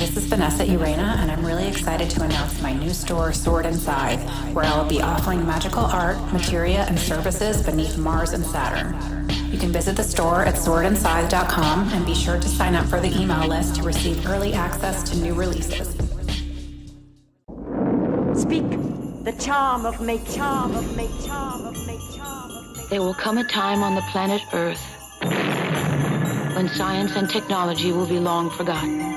This is Vanessa Urena, and I'm really excited to announce my new store, Sword and Scythe, where I'll be offering magical art, materia, and services beneath Mars and Saturn. You can visit the store at swordandscythe.com and be sure to sign up for the email list to receive early access to new releases. Speak the charm of make, charm of make, charm of make, charm of make. There will come a time on the planet Earth when science and technology will be long forgotten.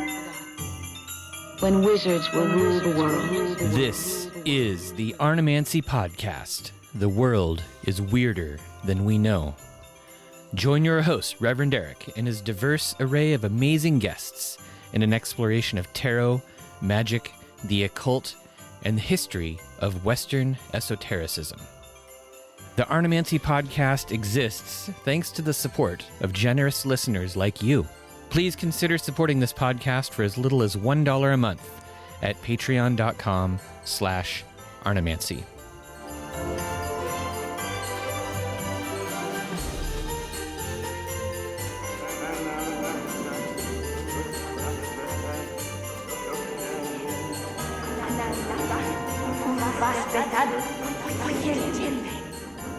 When wizards will rule the world. This is the Arnemancy Podcast. The world is weirder than we know. Join your host, Reverend Eric, and his diverse array of amazing guests in an exploration of tarot, magic, the occult, and the history of Western esotericism. The Arnemancy Podcast exists thanks to the support of generous listeners like you. Please consider supporting this podcast for as little as $1 a month at patreon.com/Arnemancy.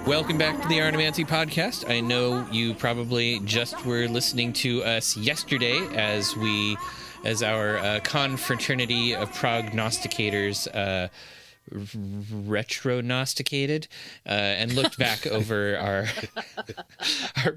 Welcome back to the Arnemancy Podcast. I know you probably just were listening to us yesterday as our Confraternity of Prognosticators retronosticated and looked back over our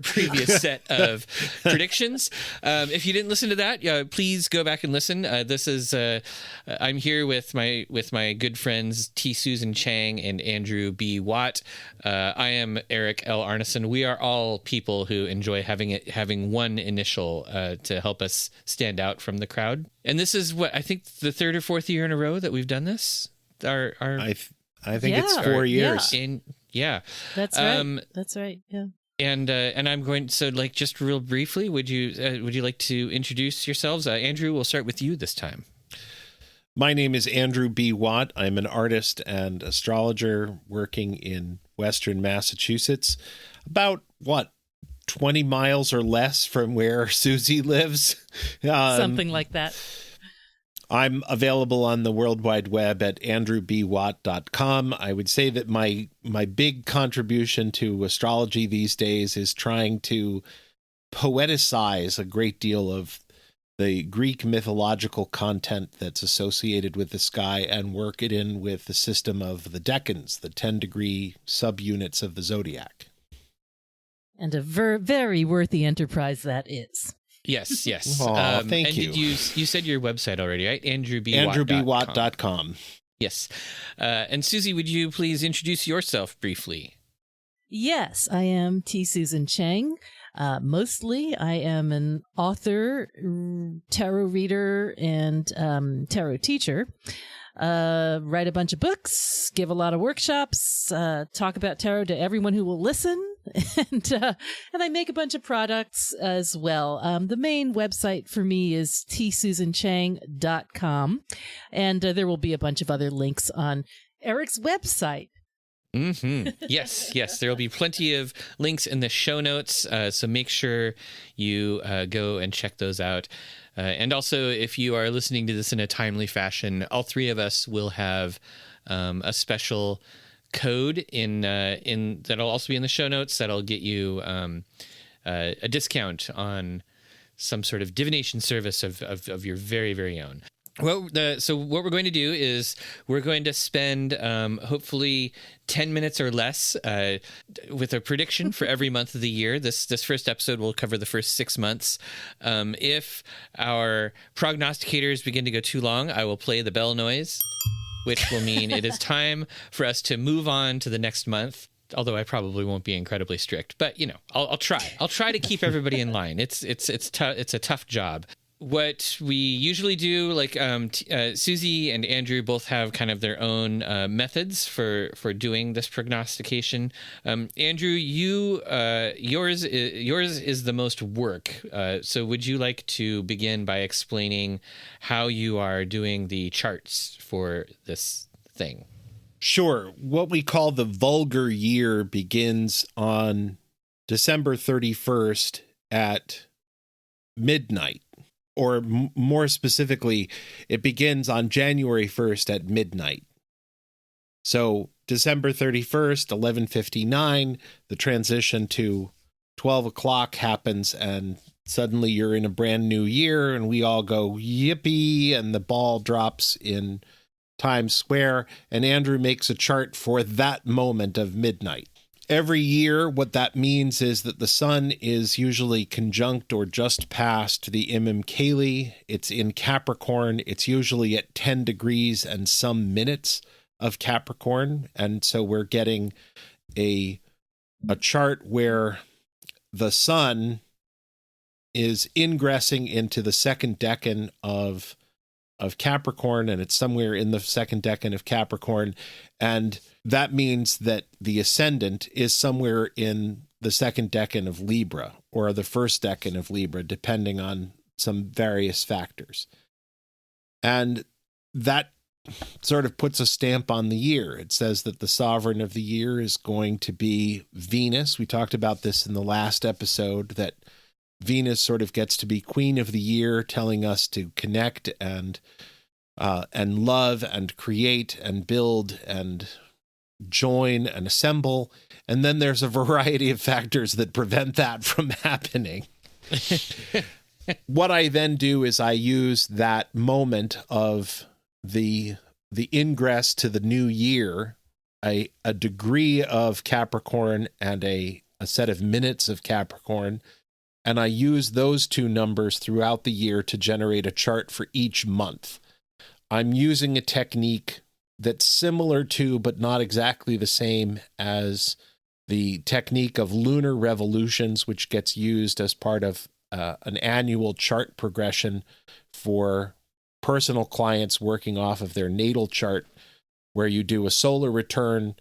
previous set of predictions. If you didn't listen to that, please go back and listen. This is I'm here with my good friends T. Susan Chang and Andrew B. Watt. I am Eric L. Arneson. We are all people who enjoy having one initial to help us stand out from the crowd. And this is what I think the third or fourth year in a row that we've done this. I think it's 4 years. Yeah. That's right. That's right. Yeah. And I'm going, so like just real briefly, would you like to introduce yourselves? Andrew, we'll start with you this time. My name is Andrew B. Watt. I'm an artist and astrologer working in Western Massachusetts, about 20 miles or less from where Susie lives. Something like that. I'm available on the World Wide Web at andrewbwatt.com. I would say that my big contribution to astrology these days is trying to poeticize a great deal of the Greek mythological content that's associated with the sky and work it in with the system of the decans, the 10-degree subunits of the zodiac. And a very worthy enterprise that is. Yes. Thank you. And you said your website already, right? andrewbwatt.com. Yes. And Susie, would you please introduce yourself briefly? Yes, I am T. Susan Chang. Mostly, I am an author, tarot reader, and tarot teacher. Write a bunch of books, give a lot of workshops, talk about tarot to everyone who will listen, and I make a bunch of products as well. The main website for me is tsusanchang.com, and there will be a bunch of other links on Eric's website. Mm-hmm. Yes. There will be plenty of links in the show notes, so make sure you go and check those out. And also, if you are listening to this in a timely fashion, all three of us will have a special code in that'll also be in the show notes that'll get you a discount on some sort of divination service of your very, very own. Well, so what we're going to do is we're going to spend hopefully 10 minutes or less with a prediction for every month of the year. This first episode will cover the first 6 months. If our prognosticators begin to go too long, I will play the bell noise, which will mean it is time for us to move on to the next month. Although I probably won't be incredibly strict, but I'll try. I'll try to keep everybody in line. It's a tough job. What we usually do, like Susie and Andrew both have kind of their own methods for doing this prognostication. Andrew, yours is the most work. So would you like to begin by explaining how you are doing the charts for this thing? Sure. What we call the vulgar year begins on December 31st at midnight. or more specifically, it begins on January 1st at midnight. So December 31st, 11:59, the transition to 12 o'clock happens, and suddenly you're in a brand new year, and we all go, yippee, and the ball drops in Times Square, and Andrew makes a chart for that moment of midnight. Every year, what that means is that the sun is usually conjunct or just past the Imam Kali. It's in Capricorn. It's usually at 10 degrees and some minutes of Capricorn. And so we're getting a chart where the sun is ingressing into the second decan of Capricorn, and it's somewhere in the second decan of Capricorn. And that means that the ascendant is somewhere in the second decan of Libra or the first decan of Libra, depending on some various factors. And that sort of puts a stamp on the year. It says that the sovereign of the year is going to be Venus. We talked about this in the last episode, that Venus sort of gets to be queen of the year, telling us to connect and love and create and build and join and assemble. And then there's a variety of factors that prevent that from happening. What I then do is I use that moment of the ingress to the new year, a degree of Capricorn and a set of minutes of Capricorn, and I use those two numbers throughout the year to generate a chart for each month. I'm using a technique that's similar to, but not exactly the same as, the technique of lunar revolutions, which gets used as part of an annual chart progression for personal clients working off of their natal chart, where you do a solar return,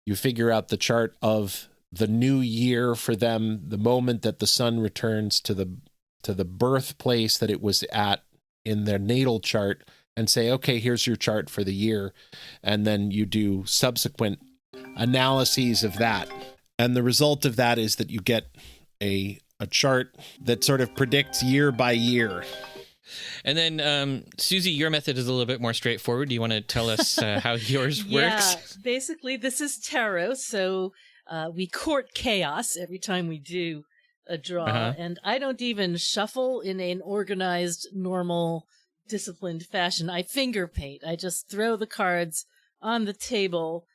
you figure out the chart of the new year for them, the moment that the sun returns to the birthplace that it was at in their natal chart, and say, okay, here's your chart for the year. And then you do subsequent analyses of that. And the result of that is that you get a chart that sort of predicts year by year. And then, Susie, your method is a little bit more straightforward. Do you want to tell us how yours works? Yeah, basically, this is tarot, so we court chaos every time we do a draw. And I don't even shuffle in an organized, normal, disciplined fashion. I finger paint. I just throw the cards on the table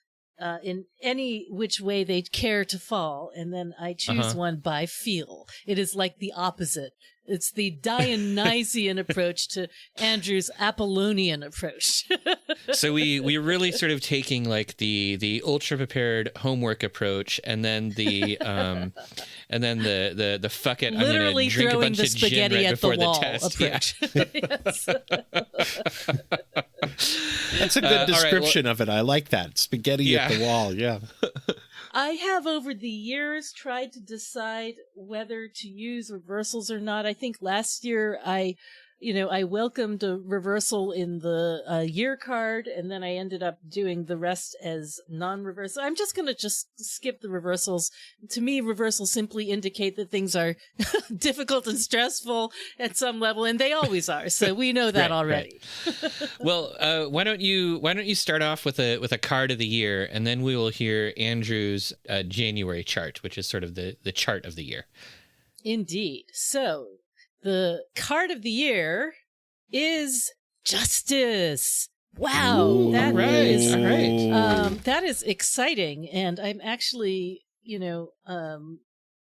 in any which way they care to fall, and then I choose one by feel. It is like the opposite. It's the Dionysian approach to Andrew's Apollonian approach. So we're really sort of taking like the ultra prepared homework approach, and then the fuck it, literally I'm gonna drink a bunch the of gin spaghetti right at before the wall test. That's a good description of it. I like that. Spaghetti at the wall. Yeah. I have over the years tried to decide whether to use reversals or not. I think last year I welcomed a reversal in the year card, and then I ended up doing the rest as non-reversal. I'm just going to skip the reversals. To me, reversals simply indicate that things are difficult and stressful at some level, and they always are. So we know that already. Right. Well, why don't you start off with a card of the year, and then we will hear Andrew's January chart, which is sort of the chart of the year. Indeed. So the card of the year is Justice. Wow. Ooh, all right. That is exciting. And I'm actually,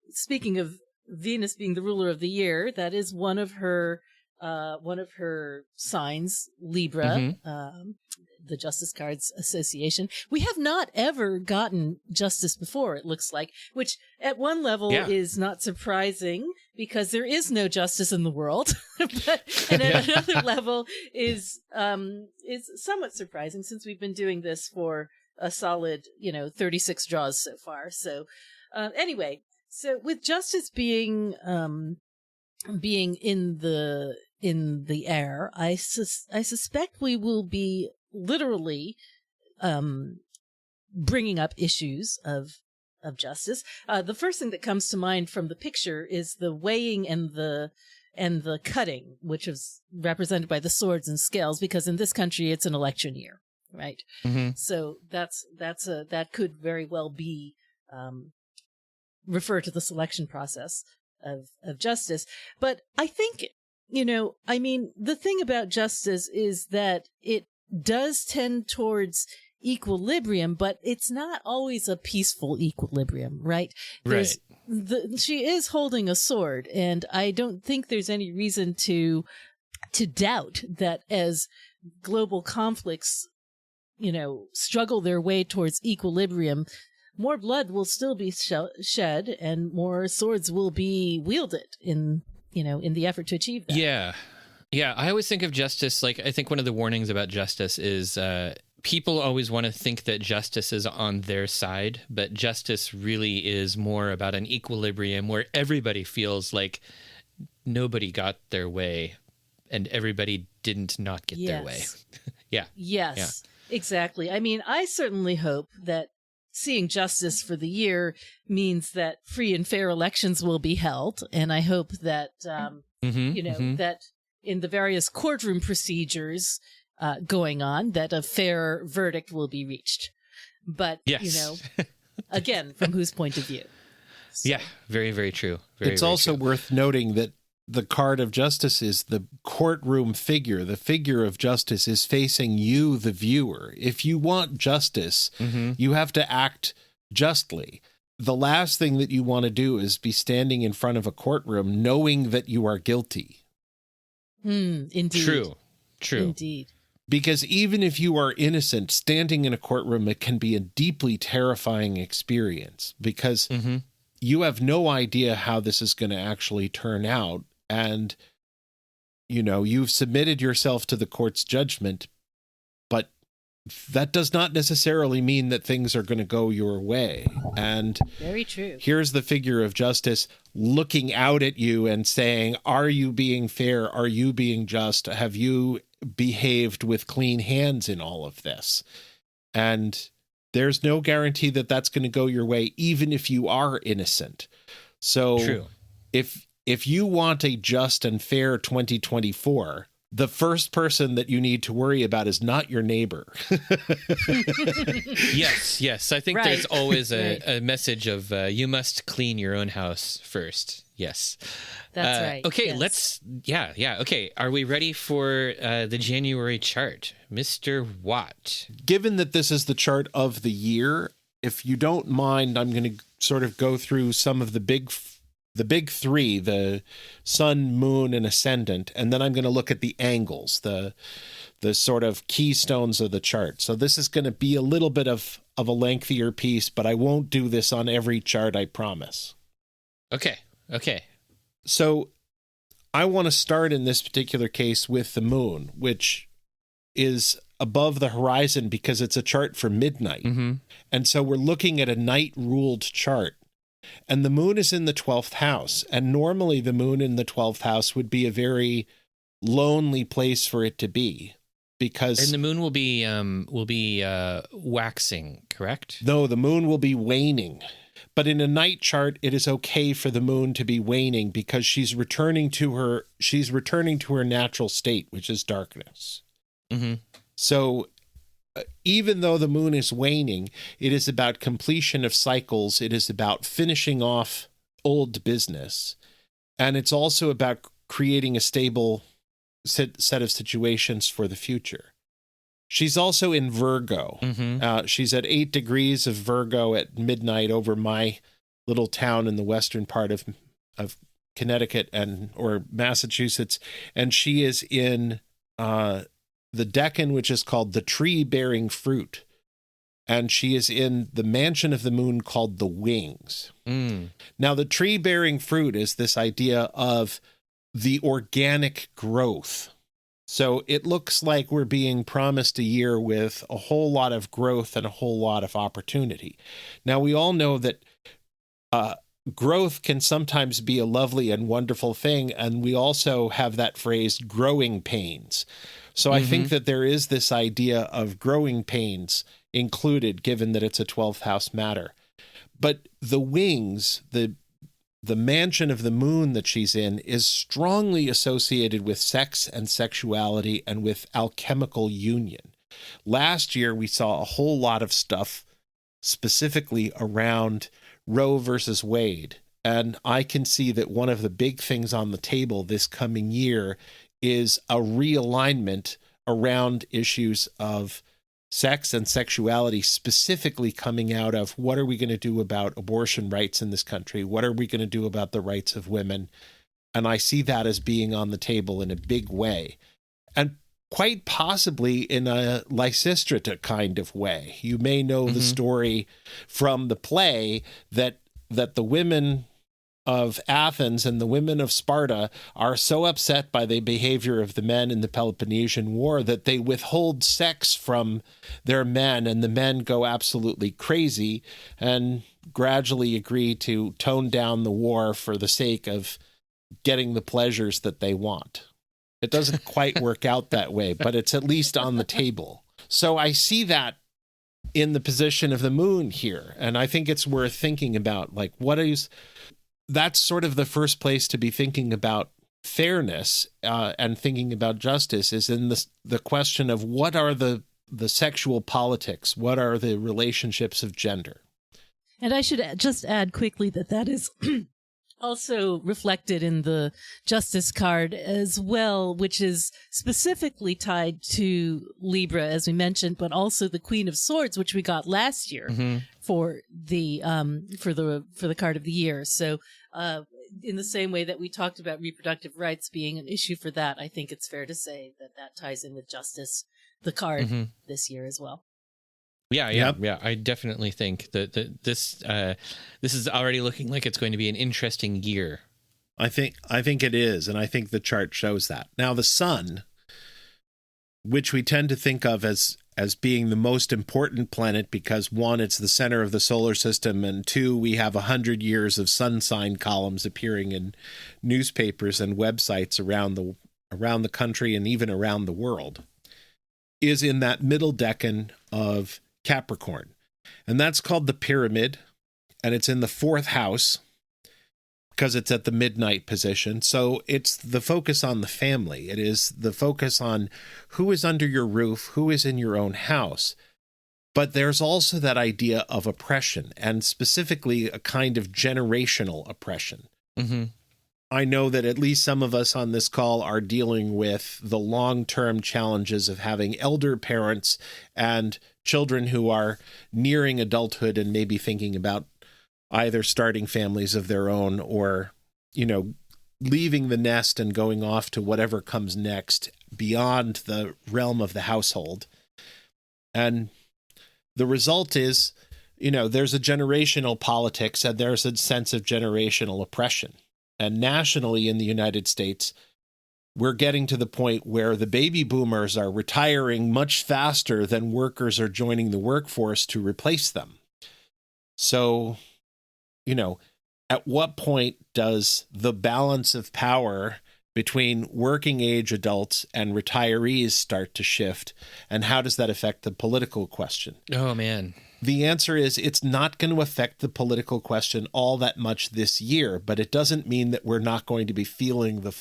speaking of Venus being the ruler of the year, that is one of her signs, Libra, the Justice Cards Association. We have not ever gotten Justice before, it looks like, which at one level is not surprising because there is no justice in the world. And at another level is somewhat surprising since we've been doing this for a solid, 36 draws so far. So anyway, so with Justice being in the air, I suspect we will be literally bringing up issues of justice. The first thing that comes to mind from the picture is the weighing and the and the cutting, which is represented by the swords and scales, because in this country it's an election year, right? Mm-hmm. So that could very well be refer to the selection process of justice. But I think, the thing about justice is that it does tend towards equilibrium, but it's not always a peaceful equilibrium, right? Right. She is holding a sword, and I don't think there's any reason to doubt that as global conflicts, struggle their way towards equilibrium, more blood will still be shed and more swords will be wielded in the effort to achieve that. Yeah. I always think of justice, I think one of the warnings about justice is people always want to think that justice is on their side, but justice really is more about an equilibrium where everybody feels like nobody got their way and everybody didn't not get their way. Yeah. Yes, exactly. I mean, I certainly hope that seeing justice for the year means that free and fair elections will be held. And I hope that, that in the various courtroom procedures going on, that a fair verdict will be reached. But, again, from whose point of view? So. Yeah, very, very true. It's also worth noting that the card of justice is the courtroom figure. The figure of justice is facing you, the viewer. If you want justice, you have to act justly. The last thing that you want to do is be standing in front of a courtroom knowing that you are guilty. Indeed. True. Indeed. Because even if you are innocent, standing in a courtroom, it can be a deeply terrifying experience because you have no idea how this is going to actually turn out. And, you've submitted yourself to the court's judgment, but that does not necessarily mean that things are going to go your way. And very true. Here's the figure of justice looking out at you and saying, are you being fair? Are you being just? Have you behaved with clean hands in all of this? And there's no guarantee that that's going to go your way, even if you are innocent. So True. If you want a just and fair 2024, the first person that you need to worry about is not your neighbor. Yes. I think there's always a message of you must clean your own house first. Yes. That's right. Okay, yes. Okay, are we ready for the January chart? Mr. Watt. Given that this is the chart of the year, if you don't mind, I'm going to sort of go through some of the big three, the sun, moon, and ascendant, and then I'm going to look at the angles, the sort of keystones of the chart. So this is going to be a little bit of a lengthier piece, but I won't do this on every chart, I promise. Okay. So I want to start in this particular case with the moon, which is above the horizon because it's a chart for midnight. And so we're looking at a night-ruled chart. And the moon is in the 12th house. And normally the moon in the 12th house would be a very lonely place for it to be because... And the moon will be waxing, correct? No, the moon will be waning. But in a night chart, it is okay for the moon to be waning because she's returning to her natural state, which is darkness. So even though the moon is waning, it is about completion of cycles. It is about finishing off old business. And it's also about creating a stable set of situations for the future. She's also in Virgo. She's at 8 degrees of Virgo at midnight over my little town in the western part of Connecticut or Massachusetts. And she is in the decan, which is called the tree bearing fruit. And she is in the mansion of the moon called the wings. Now, the tree bearing fruit is this idea of the organic growth. So it looks like we're being promised a year with a whole lot of growth and a whole lot of opportunity. Now, we all know that growth can sometimes be a lovely and wonderful thing. And we also have that phrase, growing pains. So I think that there is this idea of growing pains included, given that it's a 12th house matter. But the wings, the the mansion of the moon that she's in is strongly associated with sex and sexuality and with alchemical union. Last year, we saw a whole lot of stuff specifically around Roe versus Wade. And I can see that one of the big things on the table this coming year is a realignment around issues of sex and sexuality, specifically coming out of what are we going to do about abortion rights in this country? What are we going to do about the rights of women? And I see that as being on the table in a big way, and quite possibly in a Lysistrata kind of way. You may know the story from the play that the women of Athens and the women of Sparta are so upset by the behavior of the men in the Peloponnesian War that they withhold sex from their men, and the men go absolutely crazy and gradually agree to tone down the war for the sake of getting the pleasures that they want. It doesn't quite work out that way, but it's at least on the table. So I see that in the position of the moon here, and I think it's worth thinking about, like, that's sort of the first place to be thinking about fairness and thinking about justice, is in the question of what are the sexual politics, what are the relationships of gender. And I should just add quickly that is also reflected in the Justice card as well, which is specifically tied to Libra, as we mentioned, but also the Queen of Swords, which we got last year for the card of the year. So in the same way that we talked about reproductive rights being an issue for that, I think it's fair to say that ties in with Justice, the card this year as well. Yeah. I definitely think that this is already looking like it's going to be an interesting year. I think it is, and I think the chart shows that. Now, the sun, which we tend to think of as being the most important planet because, one, it's the center of the solar system, and two, we have 100 years of sun sign columns appearing in newspapers and websites around the country and even around the world, is in that middle decan of Capricorn. And that's called the pyramid, and it's in the 4th house because it's at the midnight position. So it's the focus on the family. It is the focus on who is under your roof, who is in your own house. But there's also that idea of oppression, and specifically a kind of generational oppression. I know that at least some of us on this call are dealing with the long-term challenges of having elder parents and children who are nearing adulthood and maybe thinking about either starting families of their own or, leaving the nest and going off to whatever comes next beyond the realm of the household. And the result is, there's a generational politics and there's a sense of generational oppression. And nationally in the United States, we're getting to the point where the baby boomers are retiring much faster than workers are joining the workforce to replace them. So, at what point does the balance of power between working age adults and retirees start to shift? And how does that affect the political question? Oh, man. The answer is it's not going to affect the political question all that much this year, but it doesn't mean that we're not going to be feeling the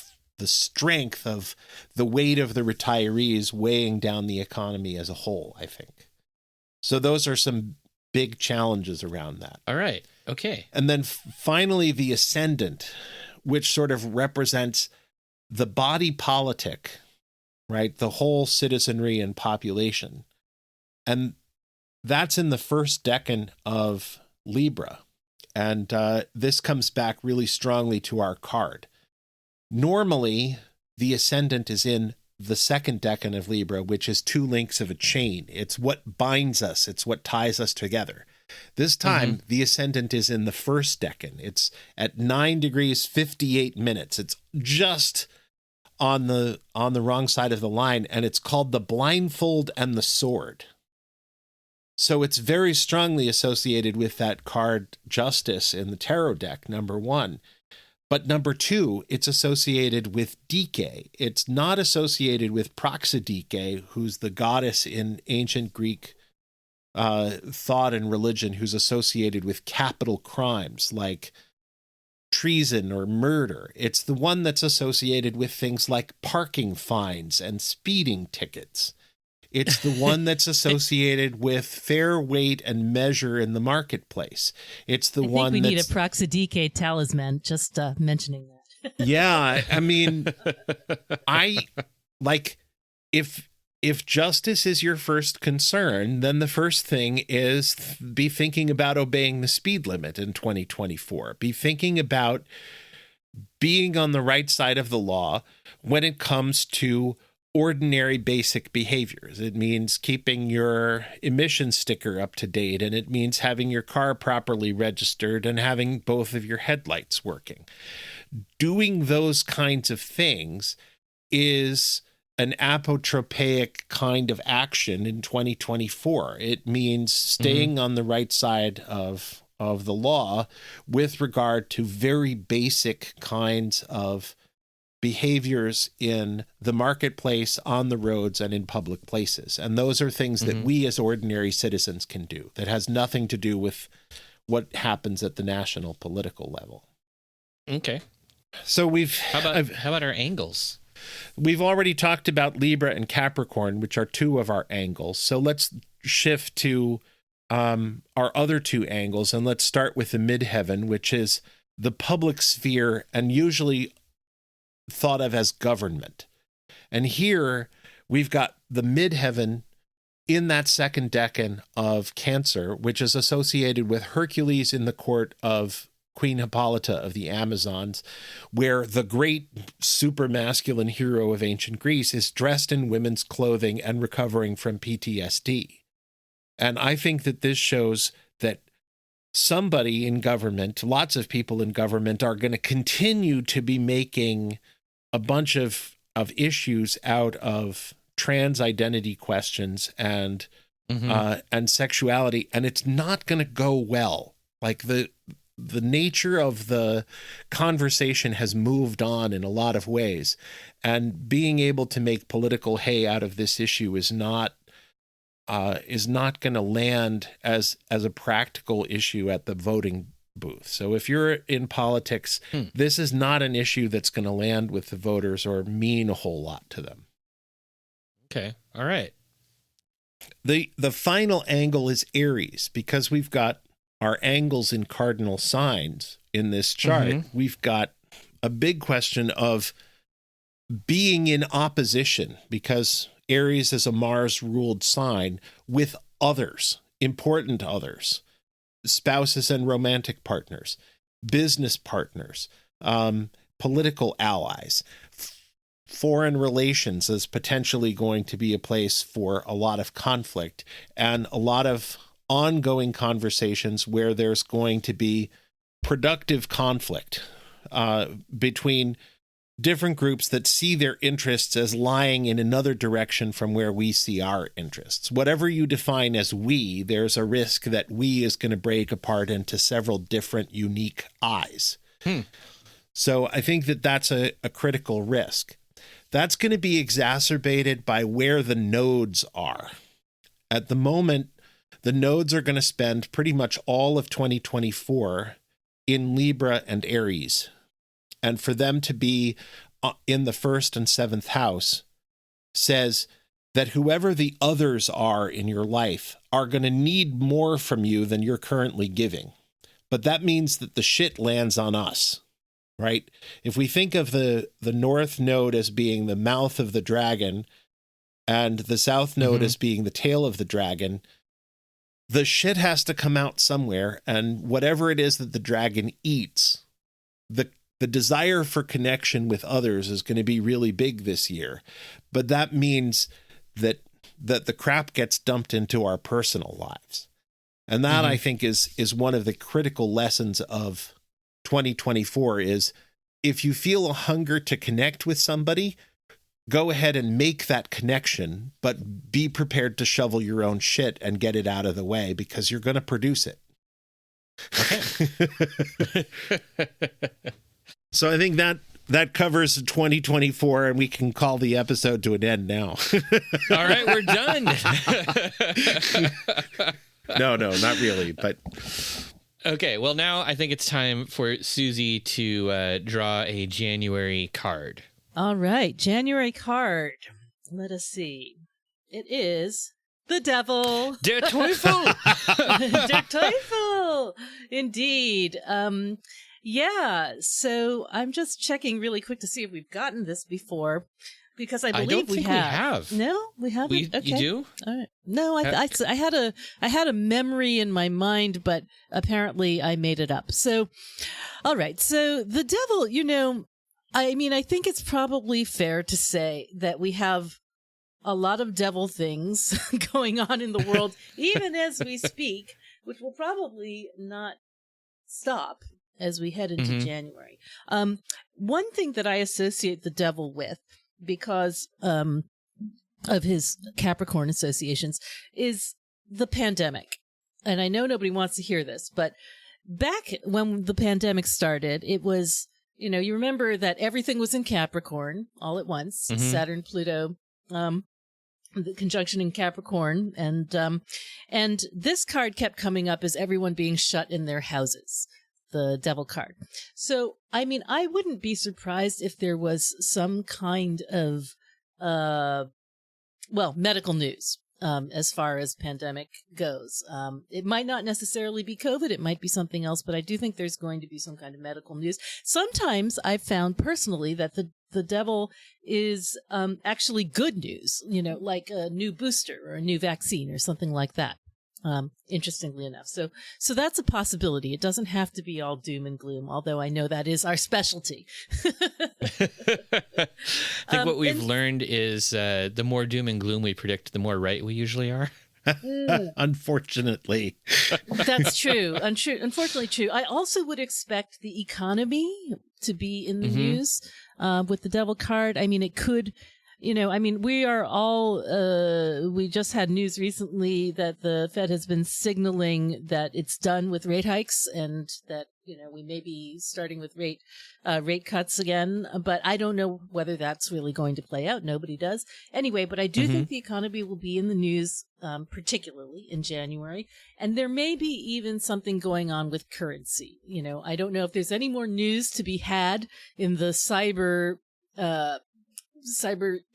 strength of the weight of the retirees weighing down the economy as a whole, I think. So those are some big challenges around that. All right. Okay. And then finally, the ascendant, which sort of represents the body politic, right? The whole citizenry and population. And that's in the 1st decan of Libra. And this comes back really strongly to our card. Normally, the ascendant is in the 2nd decan of Libra, which is 2 links of a chain. It's what binds us. It's what ties us together. This time, the ascendant is in the 1st decan. It's at 9 degrees 58 minutes. It's just on the wrong side of the line, and it's called the blindfold and the sword. So it's very strongly associated with that card Justice in the tarot deck, number 1. But number 2, it's associated with Dike. It's not associated with Praxidike, who's the goddess in ancient Greek thought and religion, who's associated with capital crimes like treason or murder. It's the one that's associated with things like parking fines and speeding tickets. It's the one that's associated with fair weight and measure in the marketplace. It's the one I think we need a Proxidike talisman, just mentioning that. Yeah, I mean, if justice is your first concern, then the first thing is be thinking about obeying the speed limit in 2024. Be thinking about being on the right side of the law when it comes to ordinary basic behaviors. It means keeping your emission sticker up to date, and it means having your car properly registered and having both of your headlights working. Doing those kinds of things is an apotropaic kind of action in 2024. It means staying on the right side of the law with regard to very basic kinds of behaviors in the marketplace, on the roads, and in public places. And those are things that we as ordinary citizens can do. That has nothing to do with what happens at the national political level. Okay. So how about our angles? We've already talked about Libra and Capricorn, which are two of our angles. So let's shift to our other two angles, and let's start with the midheaven, which is the public sphere and usually thought of as government. And here we've got the midheaven in that second decan of Cancer, which is associated with Hercules in the court of Queen Hippolyta of the Amazons, where the great super masculine hero of ancient Greece is dressed in women's clothing and recovering from PTSD. And I think that this shows that somebody in government, lots of people in government, are going to continue to be making a bunch of issues out of trans identity questions and sexuality, and it's not going to go well. Like the nature of the conversation has moved on in a lot of ways, and being able to make political hay out of this issue is not going to land as a practical issue at the voting booth. So if you're in politics, this is not an issue that's going to land with the voters or mean a whole lot to them. Okay. All right. The final angle is Aries, because we've got our angles in cardinal signs in this chart. We've got a big question of being in opposition, because Aries is a Mars-ruled sign, with others, important others, spouses and romantic partners, business partners, political allies. Foreign relations is potentially going to be a place for a lot of conflict and a lot of ongoing conversations where there's going to be productive conflict between different groups that see their interests as lying in another direction from where we see our interests. Whatever you define as we, there's a risk that we is going to break apart into several different unique I's. So I think that that's a critical risk. That's going to be exacerbated by where the nodes are. At the moment, the nodes are going to spend pretty much all of 2024 in Libra and Aries. And for them to be in the first and seventh house says that whoever the others are in your life are going to need more from you than you're currently giving. But that means that the shit lands on us, right? If we think of the north node as being the mouth of the dragon and the south node as being the tail of the dragon, the shit has to come out somewhere. And whatever it is that the dragon eats, the desire for connection with others is going to be really big this year. But that means that the crap gets dumped into our personal lives. And that, I think, is one of the critical lessons of 2024 is if you feel a hunger to connect with somebody, go ahead and make that connection, but be prepared to shovel your own shit and get it out of the way, because you're going to produce it. Okay. So I think that covers 2024, and we can call the episode to an end now. All right, we're done. No, not really. But Okay, well, now I think it's time for Susie to draw a January card. All right, January card. Let us see. It is the devil. Der Teufel! Der Teufel! Indeed. Yeah, so I'm just checking really quick to see if we've gotten this before, because I believe don't think we have. No, we haven't. Okay. You do? All right. No, I had a memory in my mind, but apparently I made it up. So, all right. So the devil, I mean, I think it's probably fair to say that we have a lot of devil things going on in the world, even as we speak, which will probably not stop as we head into January. One thing that I associate the devil with, because of his Capricorn associations, is the pandemic. And I know nobody wants to hear this, but back when the pandemic started, it was, you remember that everything was in Capricorn all at once, Saturn, Pluto, the conjunction in Capricorn, and this card kept coming up as everyone being shut in their houses, the devil card. So, I mean, I wouldn't be surprised if there was some kind of, medical news, as far as pandemic goes. It might not necessarily be COVID. It might be something else, but I do think there's going to be some kind of medical news. Sometimes I've found personally that the devil is actually good news, like a new booster or a new vaccine or something like that. Interestingly enough. So that's a possibility. It doesn't have to be all doom and gloom, although I know that is our specialty. I think what we've learned is the more doom and gloom we predict, the more right we usually are. Unfortunately. That's true. Unfortunately true. I also would expect the economy to be in the news with the devil card. I mean, it could... we are all, we just had news recently that the Fed has been signaling that it's done with rate hikes and that, we may be starting with rate cuts again. But I don't know whether that's really going to play out. Nobody does. Anyway, but I do think the economy will be in the news, particularly in January. And there may be even something going on with currency. I don't know if there's any more news to be had in the cyber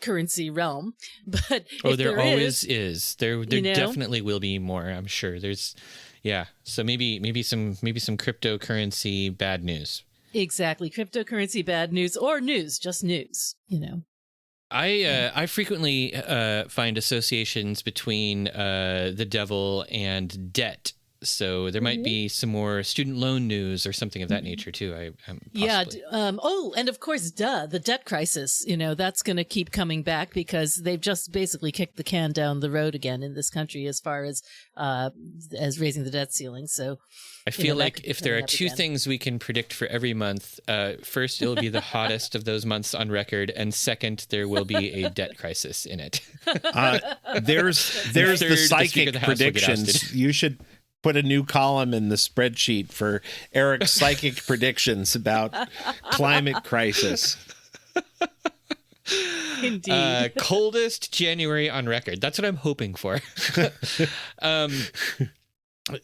currency realm, but there always is. There definitely will be more. I'm sure there's, So maybe some cryptocurrency bad news. Exactly, cryptocurrency bad news or news, just news. I frequently find associations between the devil and debt. So there might be some more student loan news or something of that nature too. Yeah. And of course, the debt crisis. That's going to keep coming back because they've just basically kicked the can down the road again in this country as far as raising the debt ceiling. So I feel like if there are two things we can predict for every month, first it'll be the hottest of those months on record, and second there will be a debt crisis in it. There's the psychic predictions. You should put a new column in the spreadsheet for Eric's psychic predictions about climate crisis. Indeed. Coldest January on record. That's what I'm hoping for.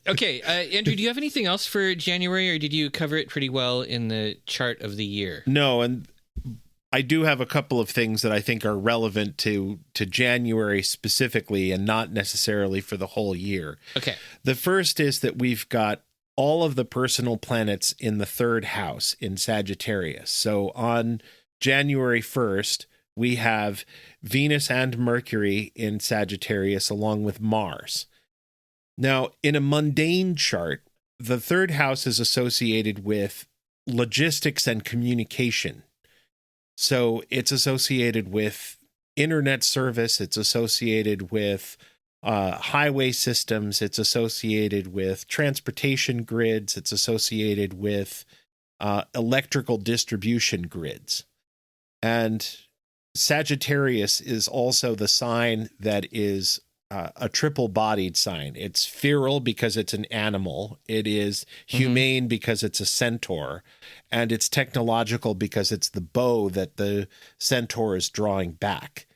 Okay, Andrew, do you have anything else for January, or did you cover it pretty well in the chart of the year? No, and I do have a couple of things that I think are relevant to January specifically and not necessarily for the whole year. Okay. The first is that we've got all of the personal planets in the third house in Sagittarius. So on January 1st, we have Venus and Mercury in Sagittarius along with Mars. Now, in a mundane chart, the third house is associated with logistics and communication. So it's associated with internet service. It's associated with highway systems. It's associated with transportation grids. It's associated with electrical distribution grids. And Sagittarius is also the sign that is a triple-bodied sign. It's feral because it's an animal. It is humane because it's a centaur. And it's technological because it's the bow that the centaur is drawing back.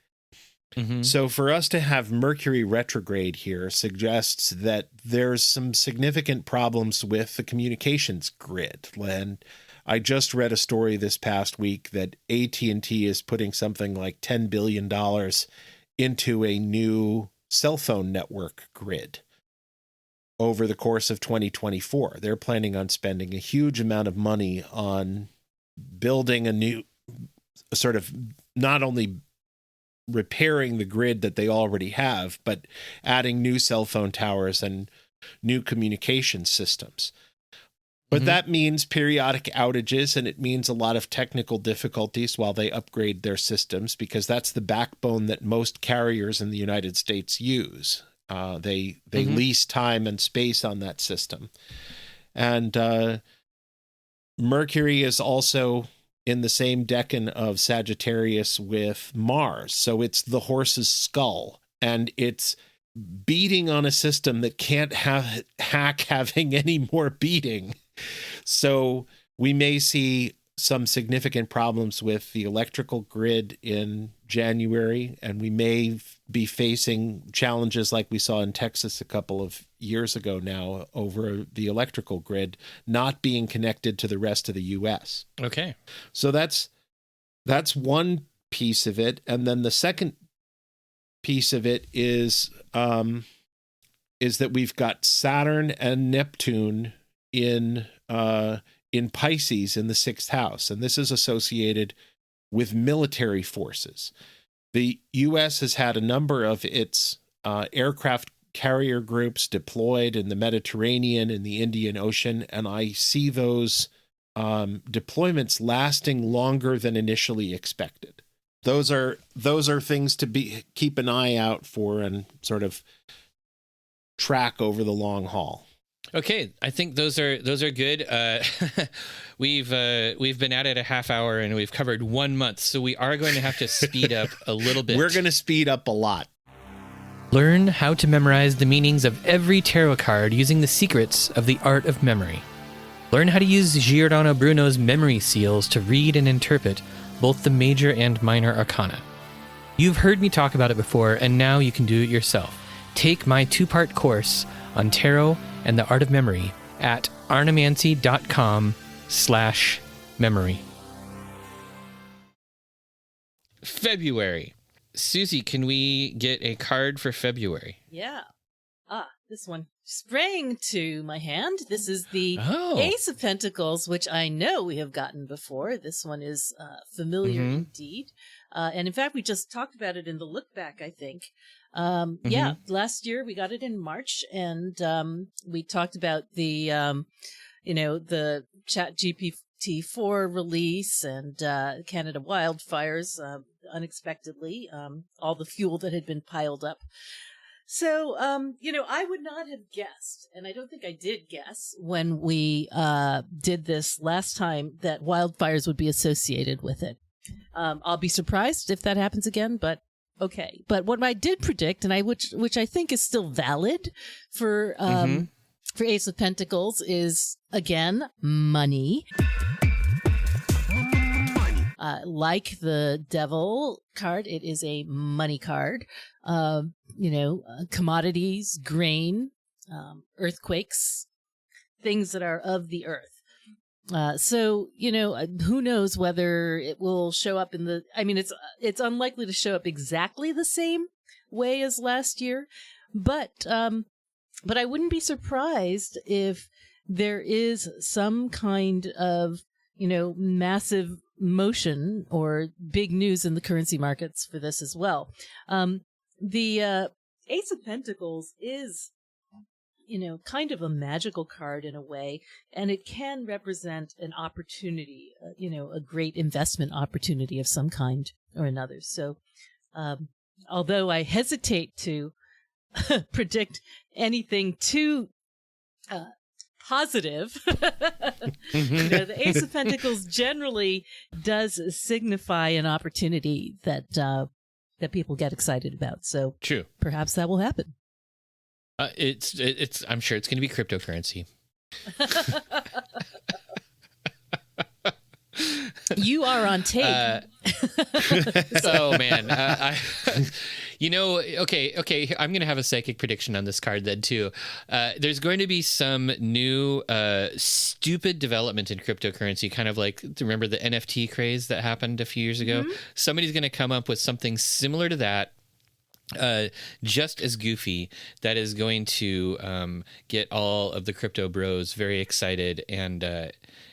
So for us to have Mercury retrograde here suggests that there's some significant problems with the communications grid. And I just read a story this past week that AT&T is putting something like $10 billion into a new cell phone network grid over the course of 2024. They're planning on spending a huge amount of money on building a new sort of, not only repairing the grid that they already have, but adding new cell phone towers and new communication systems. But that means periodic outages, and it means a lot of technical difficulties while they upgrade their systems, because that's the backbone that most carriers in the United States use. They lease time and space on that system. And Mercury is also in the same decan of Sagittarius with Mars. So it's the horse's skull, and it's beating on a system that can't hack having any more beating. So we may see some significant problems with the electrical grid in January, and we may be facing challenges like we saw in Texas a couple of years ago now over the electrical grid not being connected to the rest of the U.S. Okay. So that's one piece of it. And then the second piece of it is that we've got Saturn and Neptune in Pisces in the 6th house, and this is associated with military forces. The U.S. has had a number of its aircraft carrier groups deployed in the Mediterranean and the Indian Ocean, and I see those deployments lasting longer than initially expected. Those are things to keep an eye out for and sort of track over the long haul. Okay, I think those are good. We've been at it a half hour and we've covered 1 month, so we are going to have to speed up a little bit. We're going to speed up a lot. Learn how to memorize the meanings of every tarot card using the secrets of the art of memory. Learn how to use Giordano Bruno's memory seals to read and interpret both the major and minor arcana. You've heard me talk about it before, and now you can do it yourself. Take my 2-part course on tarot and the art of memory at arnemancy.com/memory. February. Susie, can we get a card for February? Yeah. This one sprang to my hand. This is the Oh. Ace of Pentacles, which I know we have gotten before. This one is familiar indeed. And in fact, we just talked about it in the look back, I think. Yeah, last year we got it in March, and we talked about the, the ChatGPT-4 release and Canada wildfires unexpectedly, all the fuel that had been piled up. So, I would not have guessed, and I don't think I did guess when we did this last time, that wildfires would be associated with it. I'll be surprised if that happens again, but okay. But what I did predict, and which I think is still valid for Ace of Pentacles, is again money. Like the Devil card, it is a money card. Commodities, grain, earthquakes, things that are of the earth. So, who knows whether it will show up it's unlikely to show up exactly the same way as last year, but I wouldn't be surprised if there is some kind of, massive motion or big news in the currency markets for this as well. The Ace of Pentacles is, kind of a magical card in a way, and it can represent an opportunity, a great investment opportunity of some kind or another. So, although I hesitate to predict anything too positive, the Ace of Pentacles generally does signify an opportunity that people get excited about. So true. Perhaps that will happen. It's I'm sure it's going to be cryptocurrency. You are on tape. Oh man, okay. I'm going to have a psychic prediction on this card then too. There's going to be some new stupid development in cryptocurrency, kind of like, remember the NFT craze that happened a few years ago? Mm-hmm. Somebody's going to come up with something similar to that. Just as goofy, that is going to get all of the crypto bros very excited, and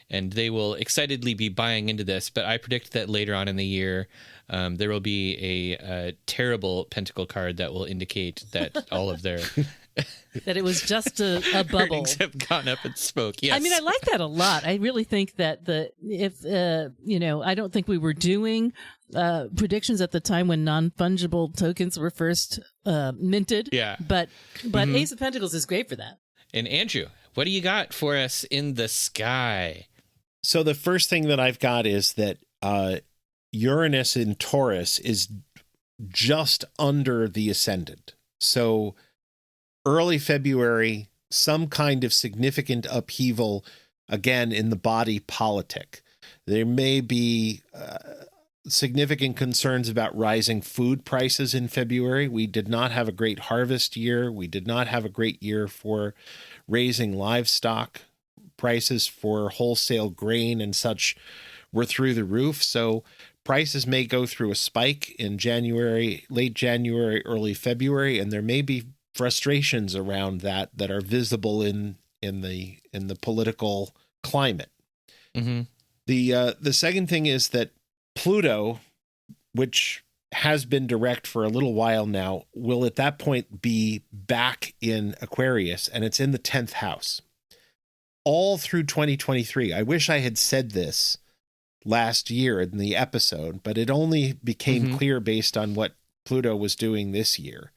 they will excitedly be buying into this. But I predict that later on in the year, there will be a terrible pentacle card that will indicate that all of their that it was just a bubble have gone up in smoke. Yes, I mean, I like that a lot. I really think that I don't think we were doing predictions at the time when non-fungible tokens were first minted. Yeah, but Ace of Pentacles is great for that. And Andrew, what do you got for us in the sky? So the first thing that I've got is that Uranus in Taurus is just under the ascendant. So early February, some kind of significant upheaval, again, in the body politic. There may be significant concerns about rising food prices in February. We did not have a great harvest year. We did not have a great year for raising livestock. Prices for wholesale grain and such were through the roof. So prices may go through a spike in January, late January, early February, and there may be frustrations around that are visible in the political climate. Mm-hmm. The second thing is that Pluto, which has been direct for a little while now, will at that point be back in Aquarius, and it's in the 10th house. All through 2023. I wish I had said this last year in the episode, but it only became clear based on what Pluto was doing this year.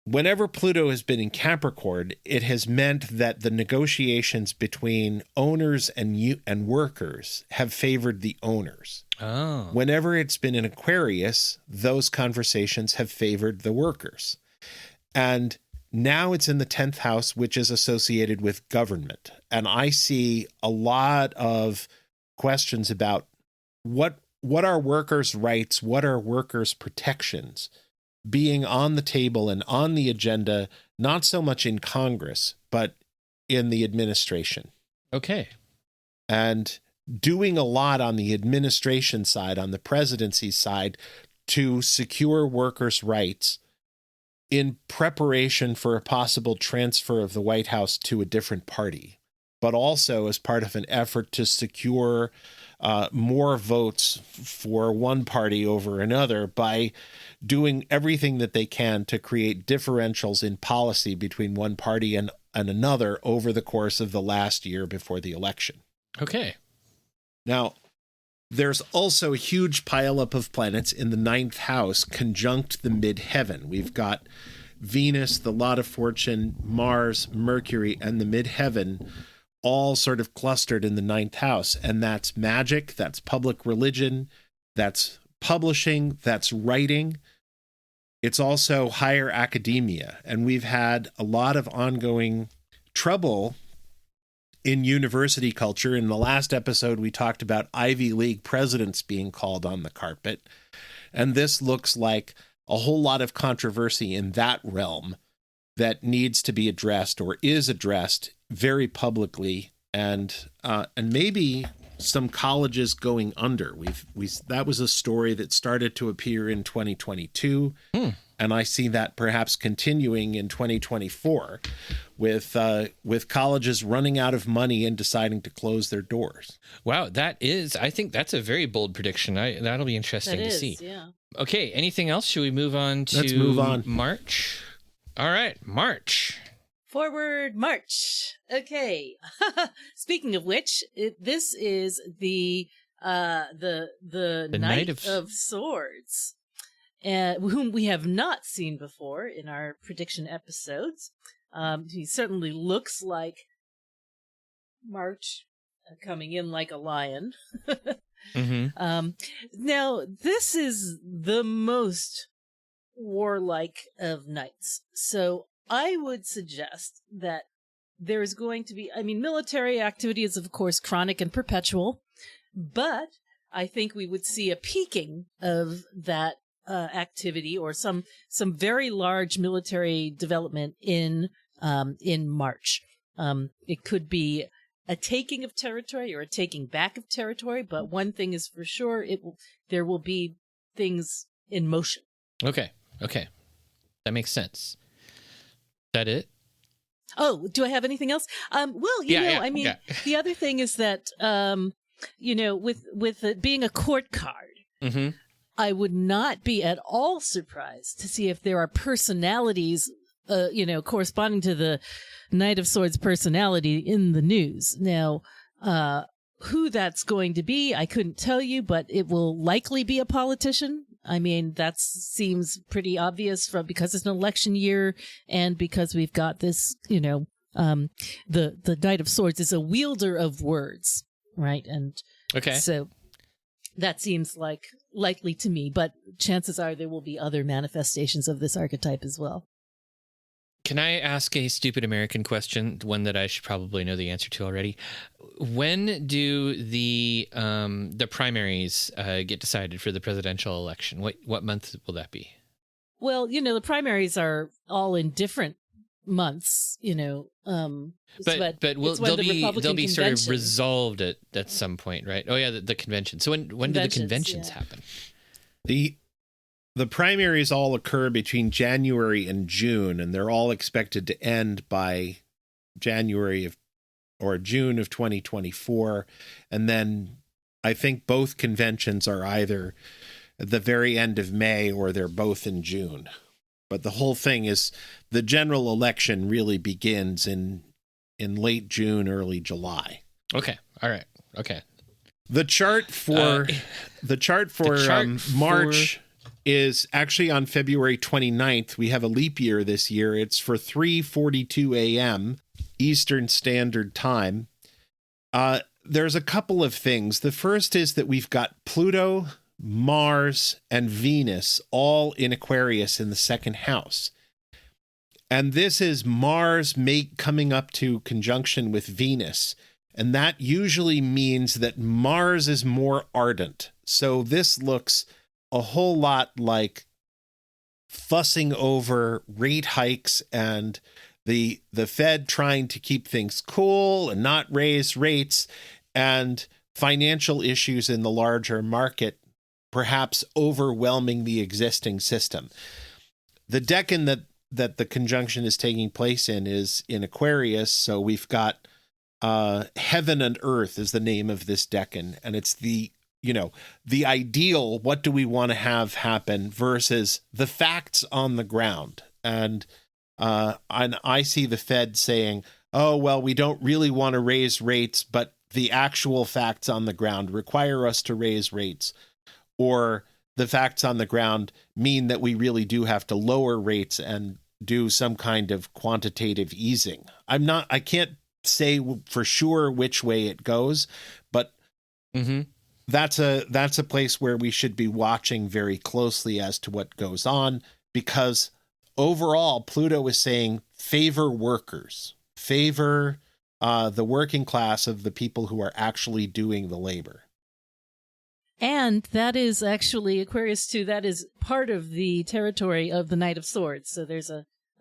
Whenever Pluto has been in Capricorn, it has meant that the negotiations between owners and workers have favored the owners. Oh. Whenever it's been in Aquarius, those conversations have favored the workers. And now it's in the 10th house, which is associated with government. And I see a lot of questions about what are workers' rights, what are workers' protections being on the table and on the agenda, not so much in Congress, but in the administration. Okay. And doing a lot on the administration side, on the presidency side, to secure workers' rights in preparation for a possible transfer of the White House to a different party, but also as part of an effort to secure more votes for one party over another by doing everything that they can to create differentials in policy between one party and another over the course of the last year before the election. Okay. Now, there's also a huge pileup of planets in the 9th house conjunct the midheaven. We've got Venus, the lot of fortune, Mars, Mercury, and the midheaven all sort of clustered in the 9th house. And that's magic, that's public religion, that's publishing, that's writing. It's also higher academia. And we've had a lot of ongoing trouble in university culture. In the last episode, we talked about Ivy League presidents being called on the carpet. And this looks like a whole lot of controversy in that realm that needs to be addressed or is addressed very publicly, and maybe some colleges going under. That was a story that started to appear in 2022. And I see that perhaps continuing in 2024 with colleges running out of money and deciding to close their doors. Wow, I think that's a very bold prediction. That'll be interesting to see. Yeah. Okay, anything else? Should we move on to Let's move on. March? All right, March. Forward march. Okay. Speaking of which, this is the Knight of Swords, whom we have not seen before in our prediction episodes. He certainly looks like March, coming in like a lion. Now, this is the most warlike of knights. So I would suggest that there is going to be, military activity is, of course, chronic and perpetual. But I think we would see a peaking of that activity or some very large military development in March. It could be a taking of territory or a taking back of territory, but one thing is for sure: there will be things in motion. Okay, that makes sense. Is that it? Oh, do I have anything else? Well, the other thing is that with it being a court card, Mm-hmm. I would not be at all surprised to see if there are personalities, corresponding to the Knight of Swords personality in the news. Now, who that's going to be, I couldn't tell you, but it will likely be a politician. I mean, that seems pretty obvious because it's an election year and because we've got this, the Knight of Swords is a wielder of words, right? And so that seems likely to me, but chances are there will be other manifestations of this archetype as well. Can I ask a stupid American question, one that I should probably know the answer to already? When do the primaries get decided for the presidential election? What month will that be? Well, the primaries are all in different months, but they'll be sort of resolved at some point, right? Oh yeah, the convention. So when do the conventions happen? The primaries all occur between January and June, and they're all expected to end by June of 2024. And then I think both conventions are either at the very end of May or they're both in June. But the whole thing is the general election really begins in late June, early July. Okay. All right. Okay. The chart for March is actually on February 29th. We have a leap year this year. It's for 3:42 a.m. Eastern Standard Time. There's a couple of things. The first is that we've got Pluto, Mars, and Venus all in Aquarius in the second house. And this is Mars coming up to conjunction with Venus. And that usually means that Mars is more ardent. So this looks a whole lot like fussing over rate hikes and the Fed trying to keep things cool and not raise rates, and financial issues in the larger market perhaps overwhelming the existing system. The decan that the conjunction is taking place in is in Aquarius, so we've got Heaven and Earth is the name of this decan, and it's the ideal, what do we want to have happen versus the facts on the ground. And I see the Fed saying, oh, well, we don't really want to raise rates, but the actual facts on the ground require us to raise rates. Or the facts on the ground mean that we really do have to lower rates and do some kind of quantitative easing. I can't say for sure which way it goes, but that's a place where we should be watching very closely as to what goes on, because overall Pluto is saying favor workers, favor the working class of the people who are actually doing the labor. And that is actually Aquarius too. That is part of the territory of the Knight of Swords. So there's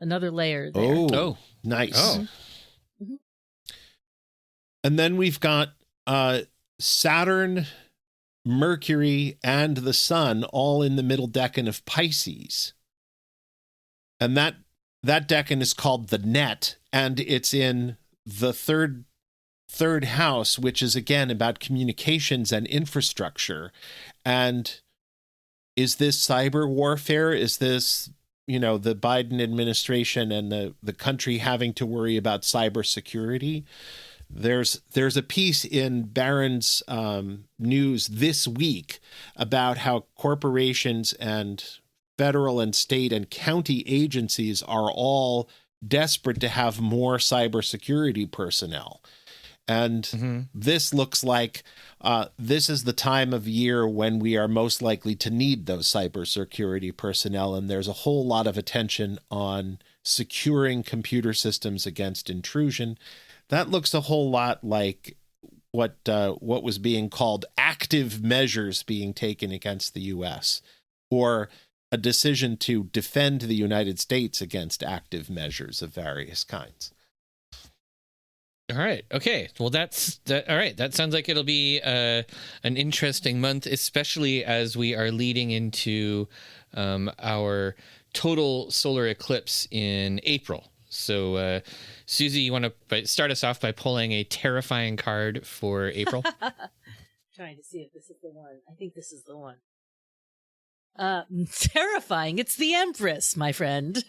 another layer there. Oh, nice. Oh. Mm-hmm. And then we've got Saturn, Mercury, and the Sun all in the middle decan of Pisces. And that decan is called the Net, and it's in the third house, which is again about communications and infrastructure. And is this cyber warfare? Is this, the Biden administration and the country having to worry about cybersecurity? There's a piece in Barron's News this week about how corporations and federal and state and county agencies are all desperate to have more cybersecurity personnel. And this looks like this is the time of year when we are most likely to need those cybersecurity personnel. And there's a whole lot of attention on securing computer systems against intrusion. That looks a whole lot like what was being called active measures being taken against the U.S., or a decision to defend the United States against active measures of various kinds. All right. Okay. Well, that's that. All right. That sounds like it'll be an interesting month, especially as we are leading into our total solar eclipse in April. So, Susie, you want to start us off by pulling a terrifying card for April? Trying to see if this is the one. I think this is the one. Terrifying. It's the Empress, my friend.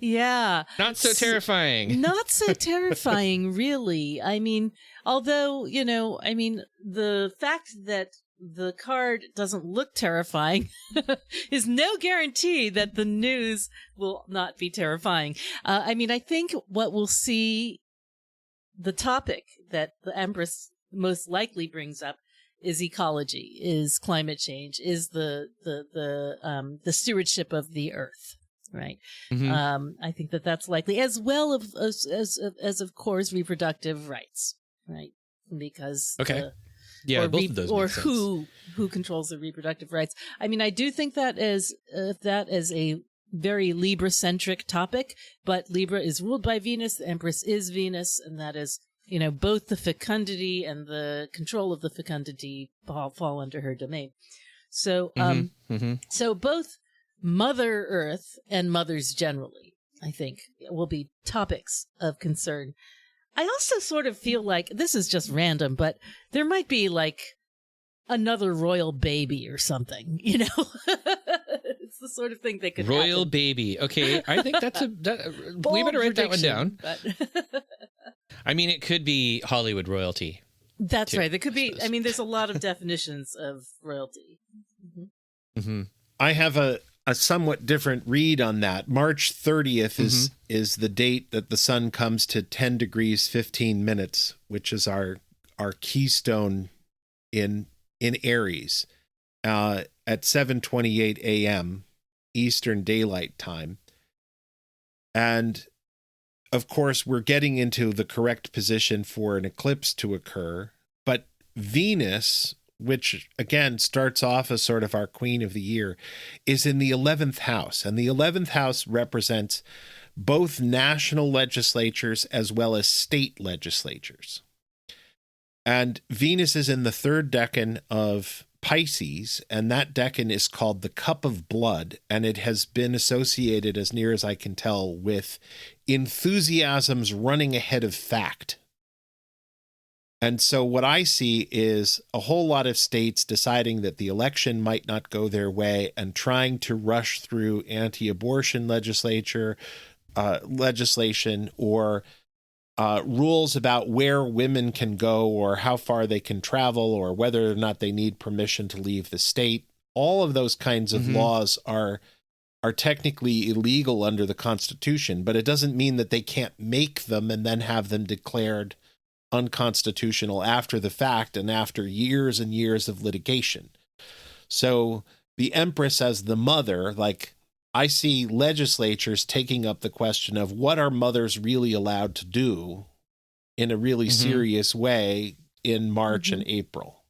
Yeah. Not so terrifying. Not so terrifying, really. I mean, although, the fact that the card doesn't look terrifying is no guarantee that the news will not be terrifying. I think what we'll see, the topic that the Empress most likely brings up is ecology, is climate change, is the stewardship of the earth, right? Mm-hmm. I think that's likely, as well as of course reproductive rights, right? Because both of those or make sense. who controls the reproductive rights. I mean, I do think that is a very Libra-centric topic, but Libra is ruled by Venus, the Empress is Venus, and that is, both the fecundity and the control of the fecundity fall under her domain. So, so both Mother Earth and mothers generally, I think, will be topics of concern. I also sort of feel like, this is just random, but there might be like another royal baby or something, It's the sort of thing that could royal happen. Baby. Okay, I think we better write that one down. But I mean, it could be Hollywood royalty. That's too, right. There could be. I mean, there's a lot of definitions of royalty. Mm-hmm. Mm-hmm. I have a somewhat different read on that. March 30th is the date that the sun comes to 10 degrees 15 minutes, which is our keystone in Aries, at 7:28 a.m. Eastern Daylight Time. And of course, we're getting into the correct position for an eclipse to occur, but Venus, which again starts off as sort of our queen of the year, is in the 11th house. And the 11th house represents both national legislatures as well as state legislatures. And Venus is in the third decan of Pisces, and that decan is called the Cup of Blood, and it has been associated, as near as I can tell, with enthusiasms running ahead of fact. And so what I see is a whole lot of states deciding that the election might not go their way and trying to rush through anti-abortion legislation or rules about where women can go or how far they can travel or whether or not they need permission to leave the state. All of those kinds of laws are technically illegal under the Constitution, but it doesn't mean that they can't make them and then have them declared unconstitutional after the fact and after years and years of litigation. So the Empress as the mother, like, I see legislatures taking up the question of what are mothers really allowed to do in a really serious way in March and April.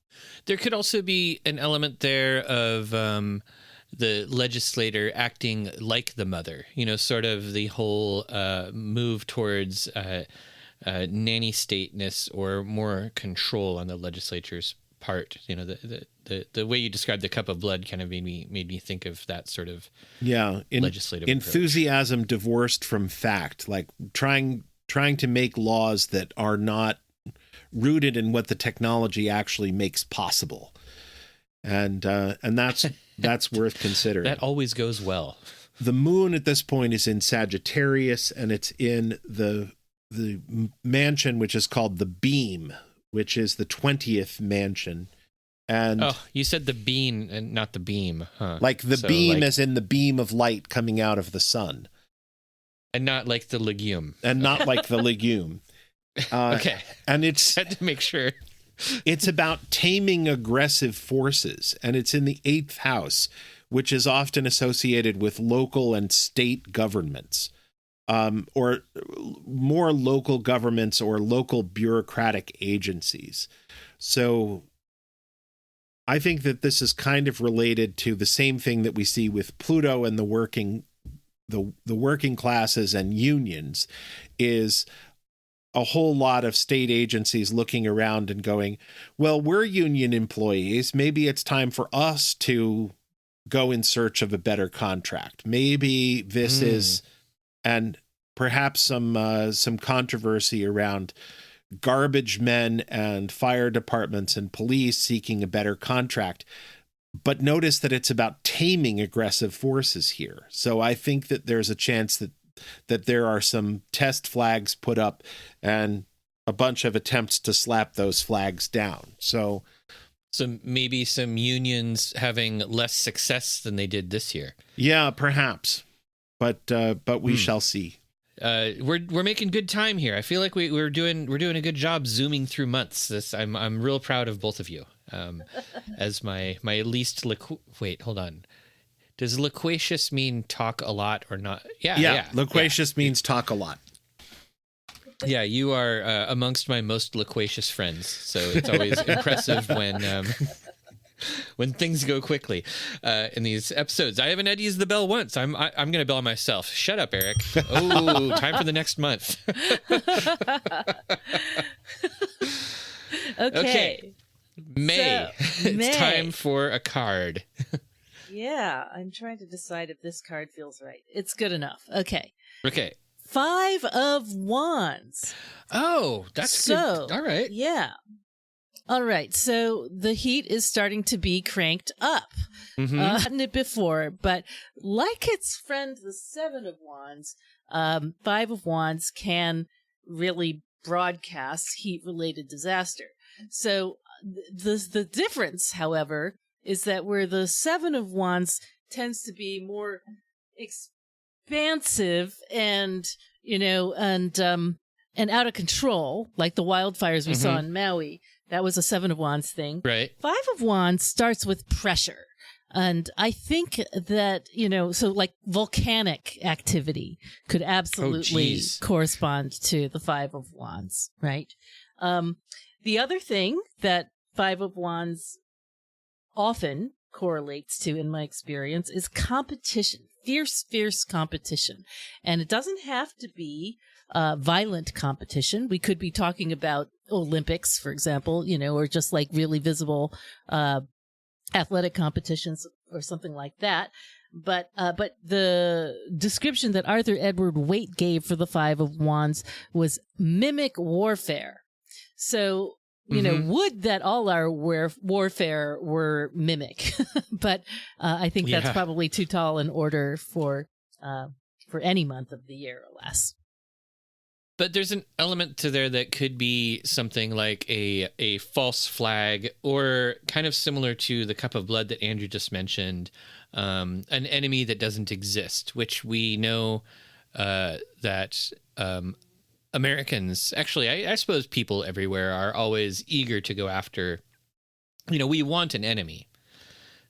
There could also be an element there of the legislator acting like the mother, sort of the whole move towards nanny stateness or more control on the legislature's part. The way you described the Cup of Blood kind of made me think of that sort of legislative enthusiasm approach. Divorced from fact, like trying to make laws that are not rooted in what the technology actually makes possible, and that's worth considering. That always goes well. The moon at this point is in Sagittarius, and it's in the mansion which is called the Beam, which is the 20th mansion. And you said the beam and not the beam, huh? Like the beam as in the beam of light coming out of the sun. And not like the legume. And not like the legume. Okay. And it's had to make sure. It's about taming aggressive forces, and it's in the 8th house, which is often associated with local and state governments. or more local governments or local bureaucratic agencies. So I think that this is kind of related to the same thing that we see with Pluto and the working classes and unions, is a whole lot of state agencies looking around and going, well, we're union employees. Maybe it's time for us to go in search of a better contract. Maybe this is, and perhaps some controversy around garbage men and fire departments and police seeking a better contract. But notice that it's about taming aggressive forces here. So I think that there's a chance that there are some test flags put up and a bunch of attempts to slap those flags down. So maybe some unions having less success than they did this year. Yeah, perhaps. But we shall see. We're making good time here. I feel like we're doing a good job zooming through months. I'm real proud of both of you. As my least wait, hold on. Does loquacious mean talk a lot or not? Yeah. Loquacious means talk a lot. Yeah, you are amongst my most loquacious friends. So it's always impressive when things go quickly in these episodes. I haven't had to use the bell once. I'm going to bell myself. Shut up, Eric. Oh, time for the next month. Okay. May. So, It's time for a card. Yeah, I'm trying to decide if this card feels right. It's good enough. Okay. 5 of Wands. Oh, that's good. All right. Yeah. All right. So the heat is starting to be cranked up. Hadn't it before, but like its friend, the 7 of Wands, 5 of Wands can really broadcast heat-related disaster. So the difference, however, is that where the 7 of Wands tends to be more expansive and out of control, like the wildfires we saw in Maui. That was a 7 of Wands thing. Right. 5 of Wands starts with pressure. And I think that, so like volcanic activity could absolutely correspond to the 5 of Wands, right? The other thing that 5 of Wands often correlates to, in my experience, is competition, fierce competition. And it doesn't have to be violent competition. We could be talking about Olympics, for example, or just like really visible athletic competitions or something like that. But the description that Arthur Edward Waite gave for the 5 of Wands was mimic warfare. So, would that all our warfare were mimic, but I think that's probably too tall an order for any month of the year or less. But there's an element to there that could be something like a false flag, or kind of similar to the cup of blood that Andrew just mentioned, an enemy that doesn't exist, which we know that Americans, actually, I suppose people everywhere are always eager to go after, we want an enemy.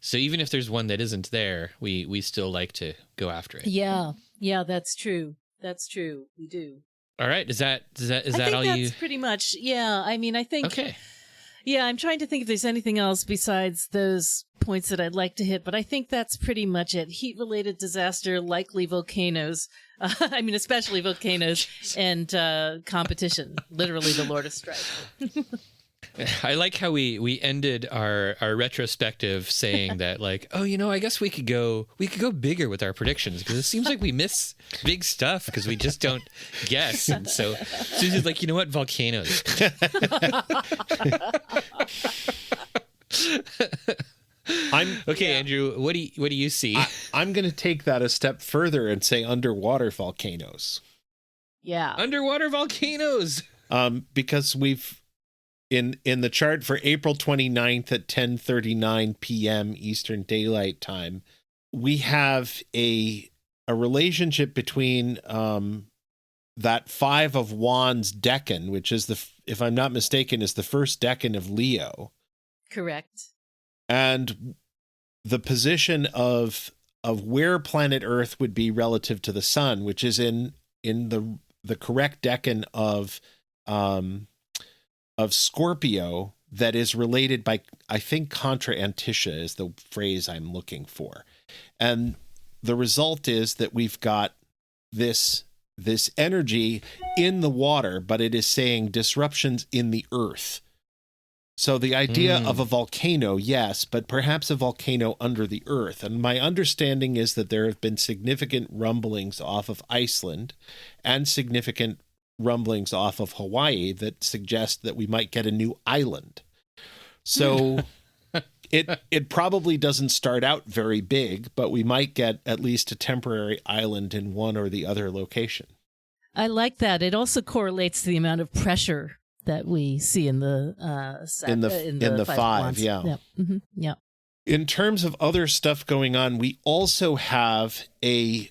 So even if there's one that isn't there, we still like to go after it. Yeah, that's true. That's true. We do. All right. Is that all you? That's pretty much. Yeah. I mean, I think. Okay. Yeah, I'm trying to think if there's anything else besides those points that I'd like to hit, but I think that's pretty much it. Heat-related disaster, likely volcanoes. Especially volcanoes and competition. Literally the Lord of Strife. I like how we ended our retrospective saying that, like, I guess we could go bigger with our predictions, because it seems like we miss big stuff because we just don't guess. And so Susie's like, you know what, volcanoes. Andrew, what do you see? I'm going to take that a step further and say underwater volcanoes. Yeah, underwater volcanoes. Because we've in the chart for April 29th at 10:39 p.m. Eastern Daylight Time, we have a relationship between that 5 of Wands decan, which is if I'm not mistaken, is the first decan of Leo. Correct. And the position of where planet Earth would be relative to the sun, which is in the correct decan of Scorpio that is related by, I think, contra anticia is the phrase I'm looking for. And the result is that we've got this energy in the water, but it is saying disruptions in the earth. So the idea of a volcano, yes, but perhaps a volcano under the earth. And my understanding is that there have been significant rumblings off of Iceland and significant rumblings off of Hawaii that suggest that we might get a new island. So it probably doesn't start out very big, but we might get at least a temporary island in one or the other location. I like that. It also correlates to the amount of pressure that we see in the five, yeah. Yeah. Mm-hmm. Yeah. In terms of other stuff going on, we also have an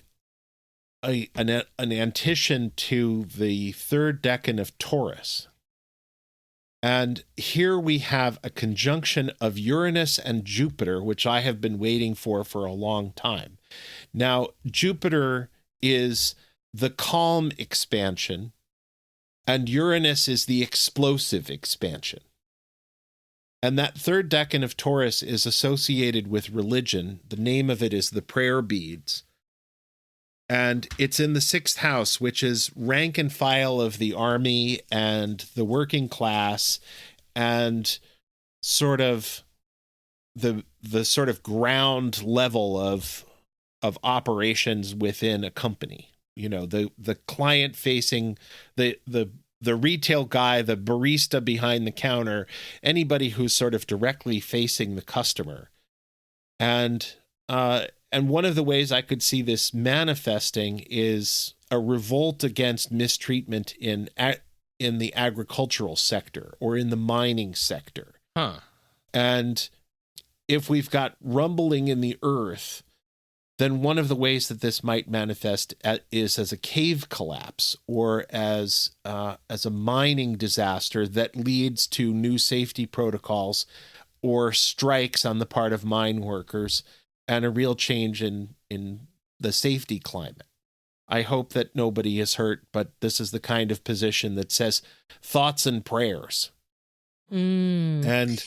antition to the third decan of Taurus. And here we have a conjunction of Uranus and Jupiter, which I have been waiting for a long time. Now, Jupiter is the calm expansion, and Uranus is the explosive expansion. And that third decan of Taurus is associated with religion. The name of it is the prayer beads. And it's in the 6th house, which is rank and file of the army and the working class and sort of the sort of ground level of operations within a company. You know, the client facing the retail guy, the barista behind the counter, anybody who's sort of directly facing the customer. And one of the ways I could see this manifesting is a revolt against mistreatment in the agricultural sector or in the mining sector. Huh. And if we've got rumbling in the earth, then one of the ways that this might manifest is as a cave collapse or as a mining disaster that leads to new safety protocols or strikes on the part of mine workers and a real change in the safety climate. I hope that nobody is hurt, but this is the kind of position that says thoughts and prayers. And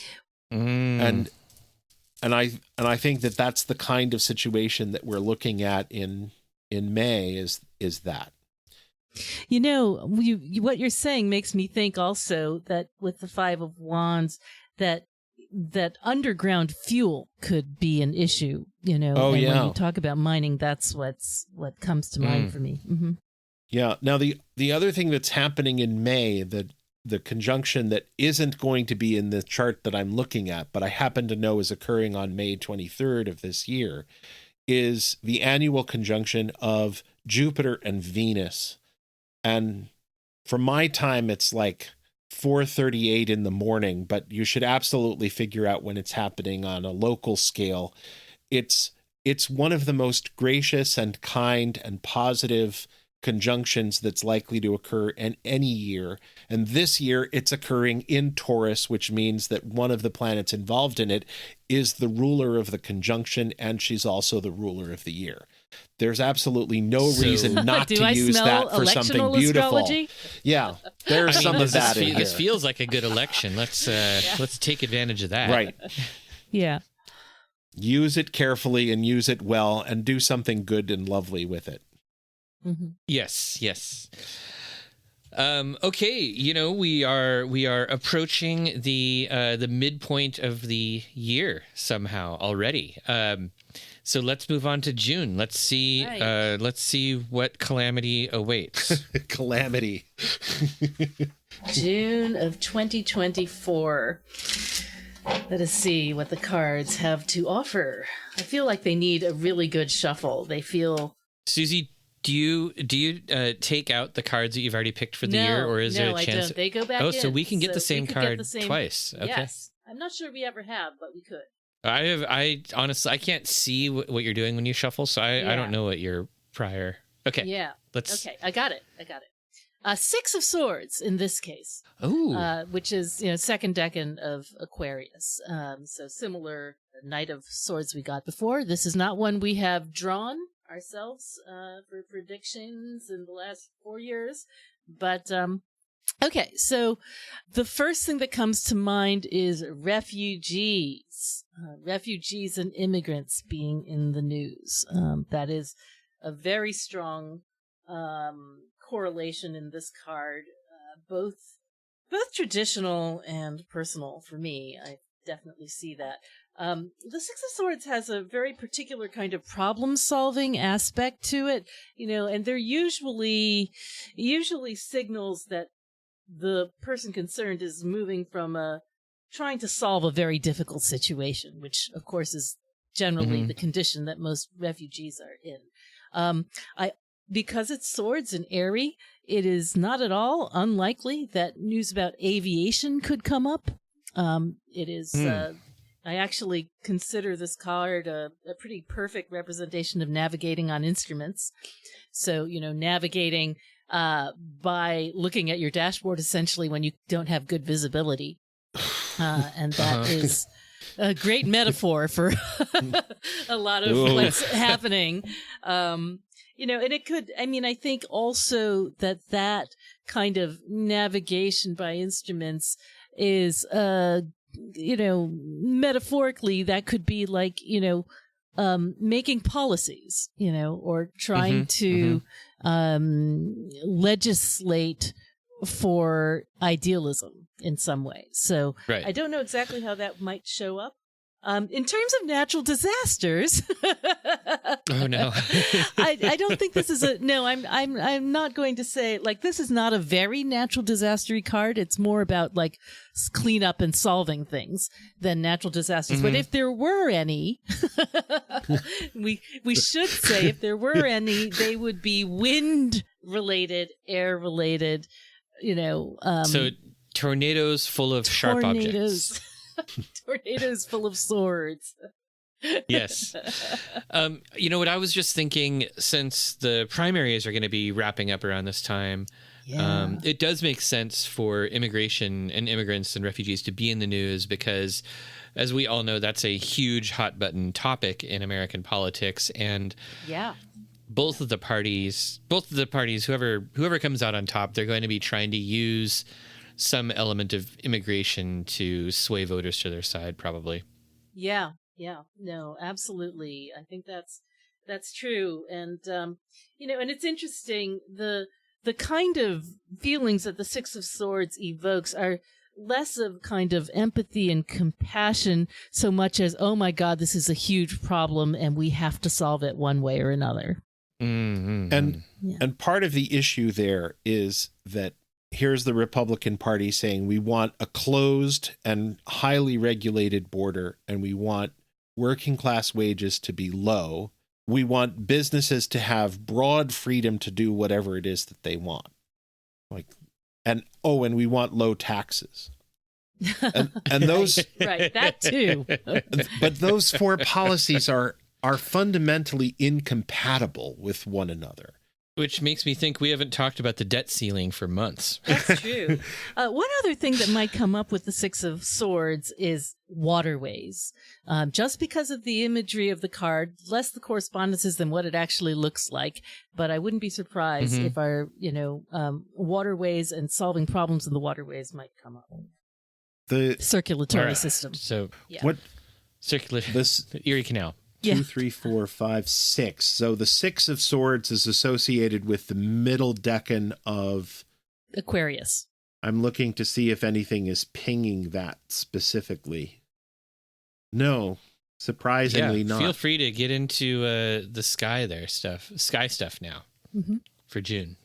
I think that that's the kind of situation that we're looking at in May is that. You know, what you're saying makes me think also that with the 5 of Wands, that underground fuel could be an issue, you know. Oh, and yeah. when you talk about mining, that's what comes to mind for me. Mm-hmm. Yeah. Now, the other thing that's happening in May, the conjunction that isn't going to be in the chart that I'm looking at, but I happen to know is occurring on May 23rd of this year, is the annual conjunction of Jupiter and Venus. And for my time, it's like 4:38 in the morning, but you should absolutely figure out when it's happening on a local scale. It's one of the most gracious and kind and positive conjunctions that's likely to occur in any year. And this year it's occurring in Taurus, which means that one of the planets involved in it is the ruler of the conjunction, and she's also the ruler of the year. There's absolutely no reason not to use that for something beautiful. Astrology? Yeah, there's some of that in here. This feels like a good election. Let's take advantage of that. Right. Yeah. Use it carefully and use it well and do something good and lovely with it. Mm-hmm. Yes. Okay, you know, we are approaching the midpoint of the year somehow already. So let's move on to June. Let's see what calamity awaits. Calamity. June of 2024. Let us see what the cards have to offer. I feel like they need a really good shuffle. They feel... Susie, do you take out the cards that you've already picked for the year, or is there a chance? No, I don't. They go back in. So we can get the same card twice. Okay. Yes. I'm not sure we ever have, but we could. I honestly, I can't see what you're doing when you shuffle, so I don't know what your prior... Okay. Yeah. Let's... Okay, I got it. 6 of Swords in this case. Ooh. Which is, second decan of Aquarius. So similar Knight of Swords we got before. This is not one we have drawn ourselves for predictions in the last 4 years. But okay, so the first thing that comes to mind is refugees. Refugees and immigrants being in the news. That is a very strong correlation in this card, both traditional and personal for me. I definitely see that. The Six of Swords has a very particular kind of problem-solving aspect to it, and they're usually signals that the person concerned is moving from trying to solve a very difficult situation, which of course is generally the condition that most refugees are in. Because it's swords and airy, it is not at all unlikely that news about aviation could come up. It is, I actually consider this card a pretty perfect representation of navigating on instruments. So, navigating by looking at your dashboard essentially when you don't have good visibility. And that is a great metaphor for a lot of what's happening. And it could, I think also that kind of navigation by instruments is, metaphorically, that could be like, making policies, or trying to legislate for idealism in some way. So right. I don't know exactly how that might show up. In terms of natural disasters, oh no, I don't think this is I'm not going to say like this is not a very natural disastery card. It's more about like cleanup and solving things than natural disasters. But if there were any, we should say if there were any, they would be wind related, air related. So tornadoes full of sharp objects. Tornadoes full of swords. Yes. What I was just thinking, since the primaries are going to be wrapping up around this time, it does make sense for immigration and immigrants and refugees to be in the news because, as we all know, that's a huge hot button topic in American politics. And both of the parties, whoever comes out on top, they're going to be trying to use some element of immigration to sway voters to their side, probably. Yeah. No, absolutely. I think that's true. And, and it's interesting, the kind of feelings that the Six of Swords evokes are less of kind of empathy and compassion so much as, oh my God, this is a huge problem and we have to solve it one way or another. Mm-hmm. And part of the issue there is that here's the Republican Party saying we want a closed and highly regulated border, and we want working class wages to be low. We want businesses to have broad freedom to do whatever it is that they want. And we want low taxes. And those right, that too. But those four policies are fundamentally incompatible with one another. Which makes me think we haven't talked about the debt ceiling for months. That's true. One other thing that might come up with the Six of Swords is waterways. Just because of the imagery of the card, less the correspondences than what it actually looks like. But I wouldn't be surprised if our, waterways and solving problems in the waterways might come up. The circulatory system. So what the Erie Canal. 2, 3, 4, 5, 6. So the Six of Swords is associated with the middle decan of Aquarius. I'm looking to see if anything is pinging that specifically. No, surprisingly not. Feel free to get into the sky stuff now for June.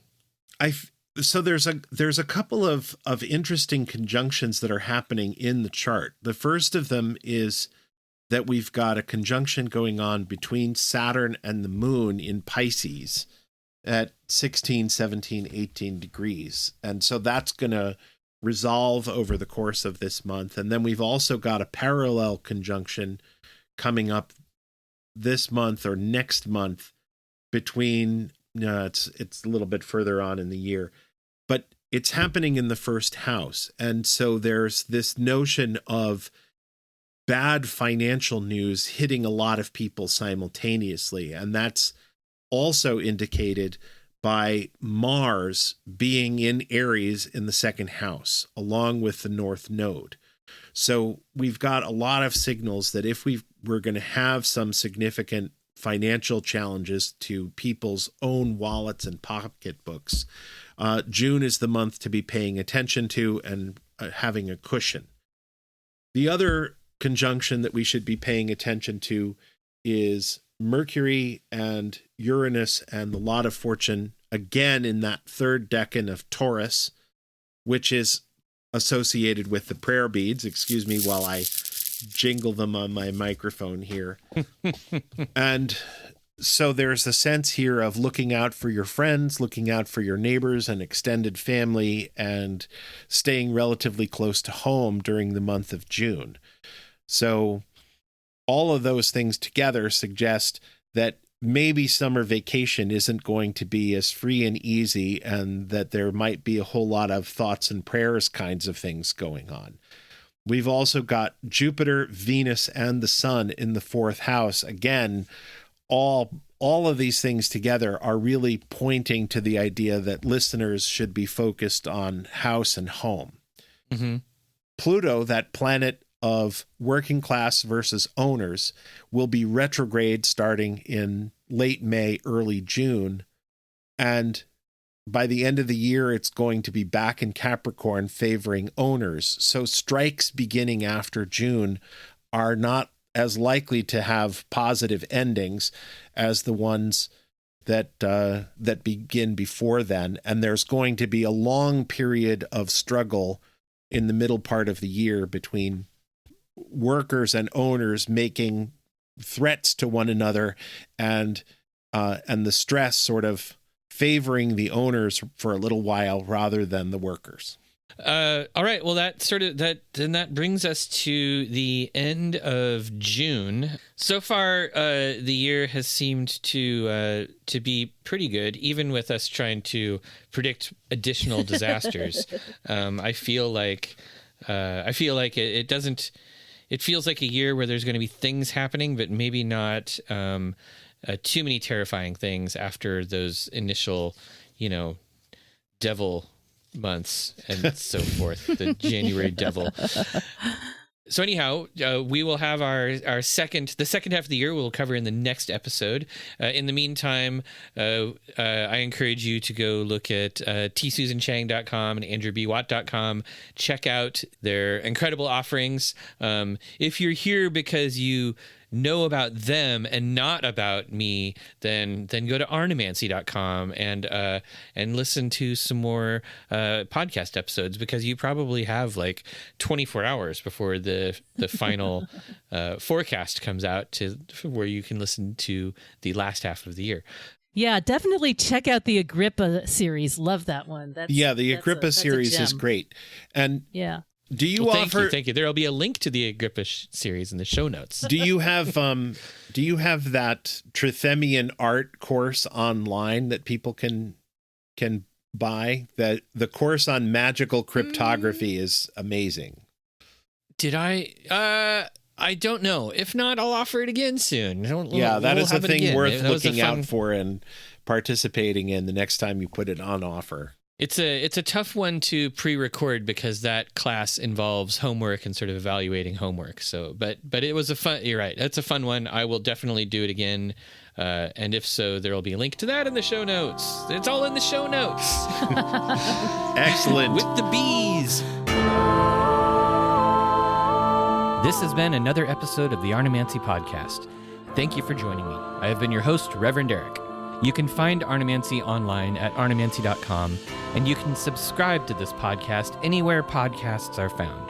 So there's a couple of interesting conjunctions that are happening in the chart. The first of them is that we've got a conjunction going on between Saturn and the moon in Pisces at 16, 17, 18 degrees. And so that's going to resolve over the course of this month. And then we've also got a parallel conjunction coming up this month or next month between, it's a little bit further on in the year, but it's happening in the first house. And so there's this notion of bad financial news hitting a lot of people simultaneously. And that's also indicated by Mars being in Aries in the second house, along with the North Node. So we've got a lot of signals that if we're going to have some significant financial challenges to people's own wallets and pocketbooks, June is the month to be paying attention to and having a cushion. The other conjunction that we should be paying attention to is Mercury and Uranus and the Lot of Fortune, again in that third decan of Taurus, which is associated with the prayer beads. Excuse me while I jingle them on my microphone here. And so there's a sense here of looking out for your friends, looking out for your neighbors and extended family, and staying relatively close to home during the month of June. So all of those things together suggest that maybe summer vacation isn't going to be as free and easy, and that there might be a whole lot of thoughts and prayers kinds of things going on. We've also got Jupiter, Venus, and the Sun in the fourth house. Again, all of these things together are really pointing to the idea that listeners should be focused on house and home. Mm-hmm. Pluto, that planet of working class versus owners, will be retrograde starting in late May, early June. And by the end of the year, it's going to be back in Capricorn favoring owners. So strikes beginning after June are not as likely to have positive endings as the ones that begin before then. And there's going to be a long period of struggle in the middle part of the year between workers and owners making threats to one another, and the stress sort of favoring the owners for a little while rather than the workers. All right. Well, that brings us to the end of June. So far, the year has seemed to be pretty good, even with us trying to predict additional disasters. I feel like it doesn't. It feels like a year where there's going to be things happening, but maybe not too many terrifying things after those initial, devil months and so forth, the January devil. So anyhow, we will have the second half of the year we'll cover in the next episode. In the meantime, I encourage you to go look at tsusanchang.com and andrewbwatt.com. Check out their incredible offerings. If you're here because you know about them and not about me, then go to arnemancy.com and listen to some more podcast episodes, because you probably have like 24 hours before the final forecast comes out to where you can listen to the last half of the year. Yeah, definitely check out the Agrippa series. Love that one. The Agrippa series is great. And yeah. Do you offer? Thank you. There will be a link to the Agrippa series in the show notes. Do you have that Trithemian art course online that people can buy? That the course on magical cryptography is amazing. Did I? I don't know. If not, I'll offer it again soon. That is a thing worth looking out for and participating in the next time you put it on offer. It's a tough one to pre-record because that class involves homework and sort of evaluating homework. So, but it was a fun. You're right. That's a fun one. I will definitely do it again. And if so, there will be a link to that in the show notes. It's all in the show notes. Excellent. With the bees. This has been another episode of the Arnemancy Podcast. Thank you for joining me. I have been your host, Reverend Eric. You can find Arnemancy online at arnemancy.com, and you can subscribe to this podcast anywhere podcasts are found.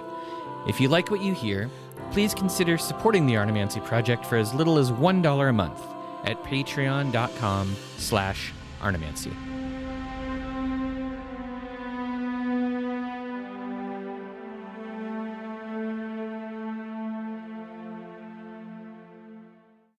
If you like what you hear, please consider supporting the Arnemancy Project for as little as $1 a month at patreon.com/Arnemancy.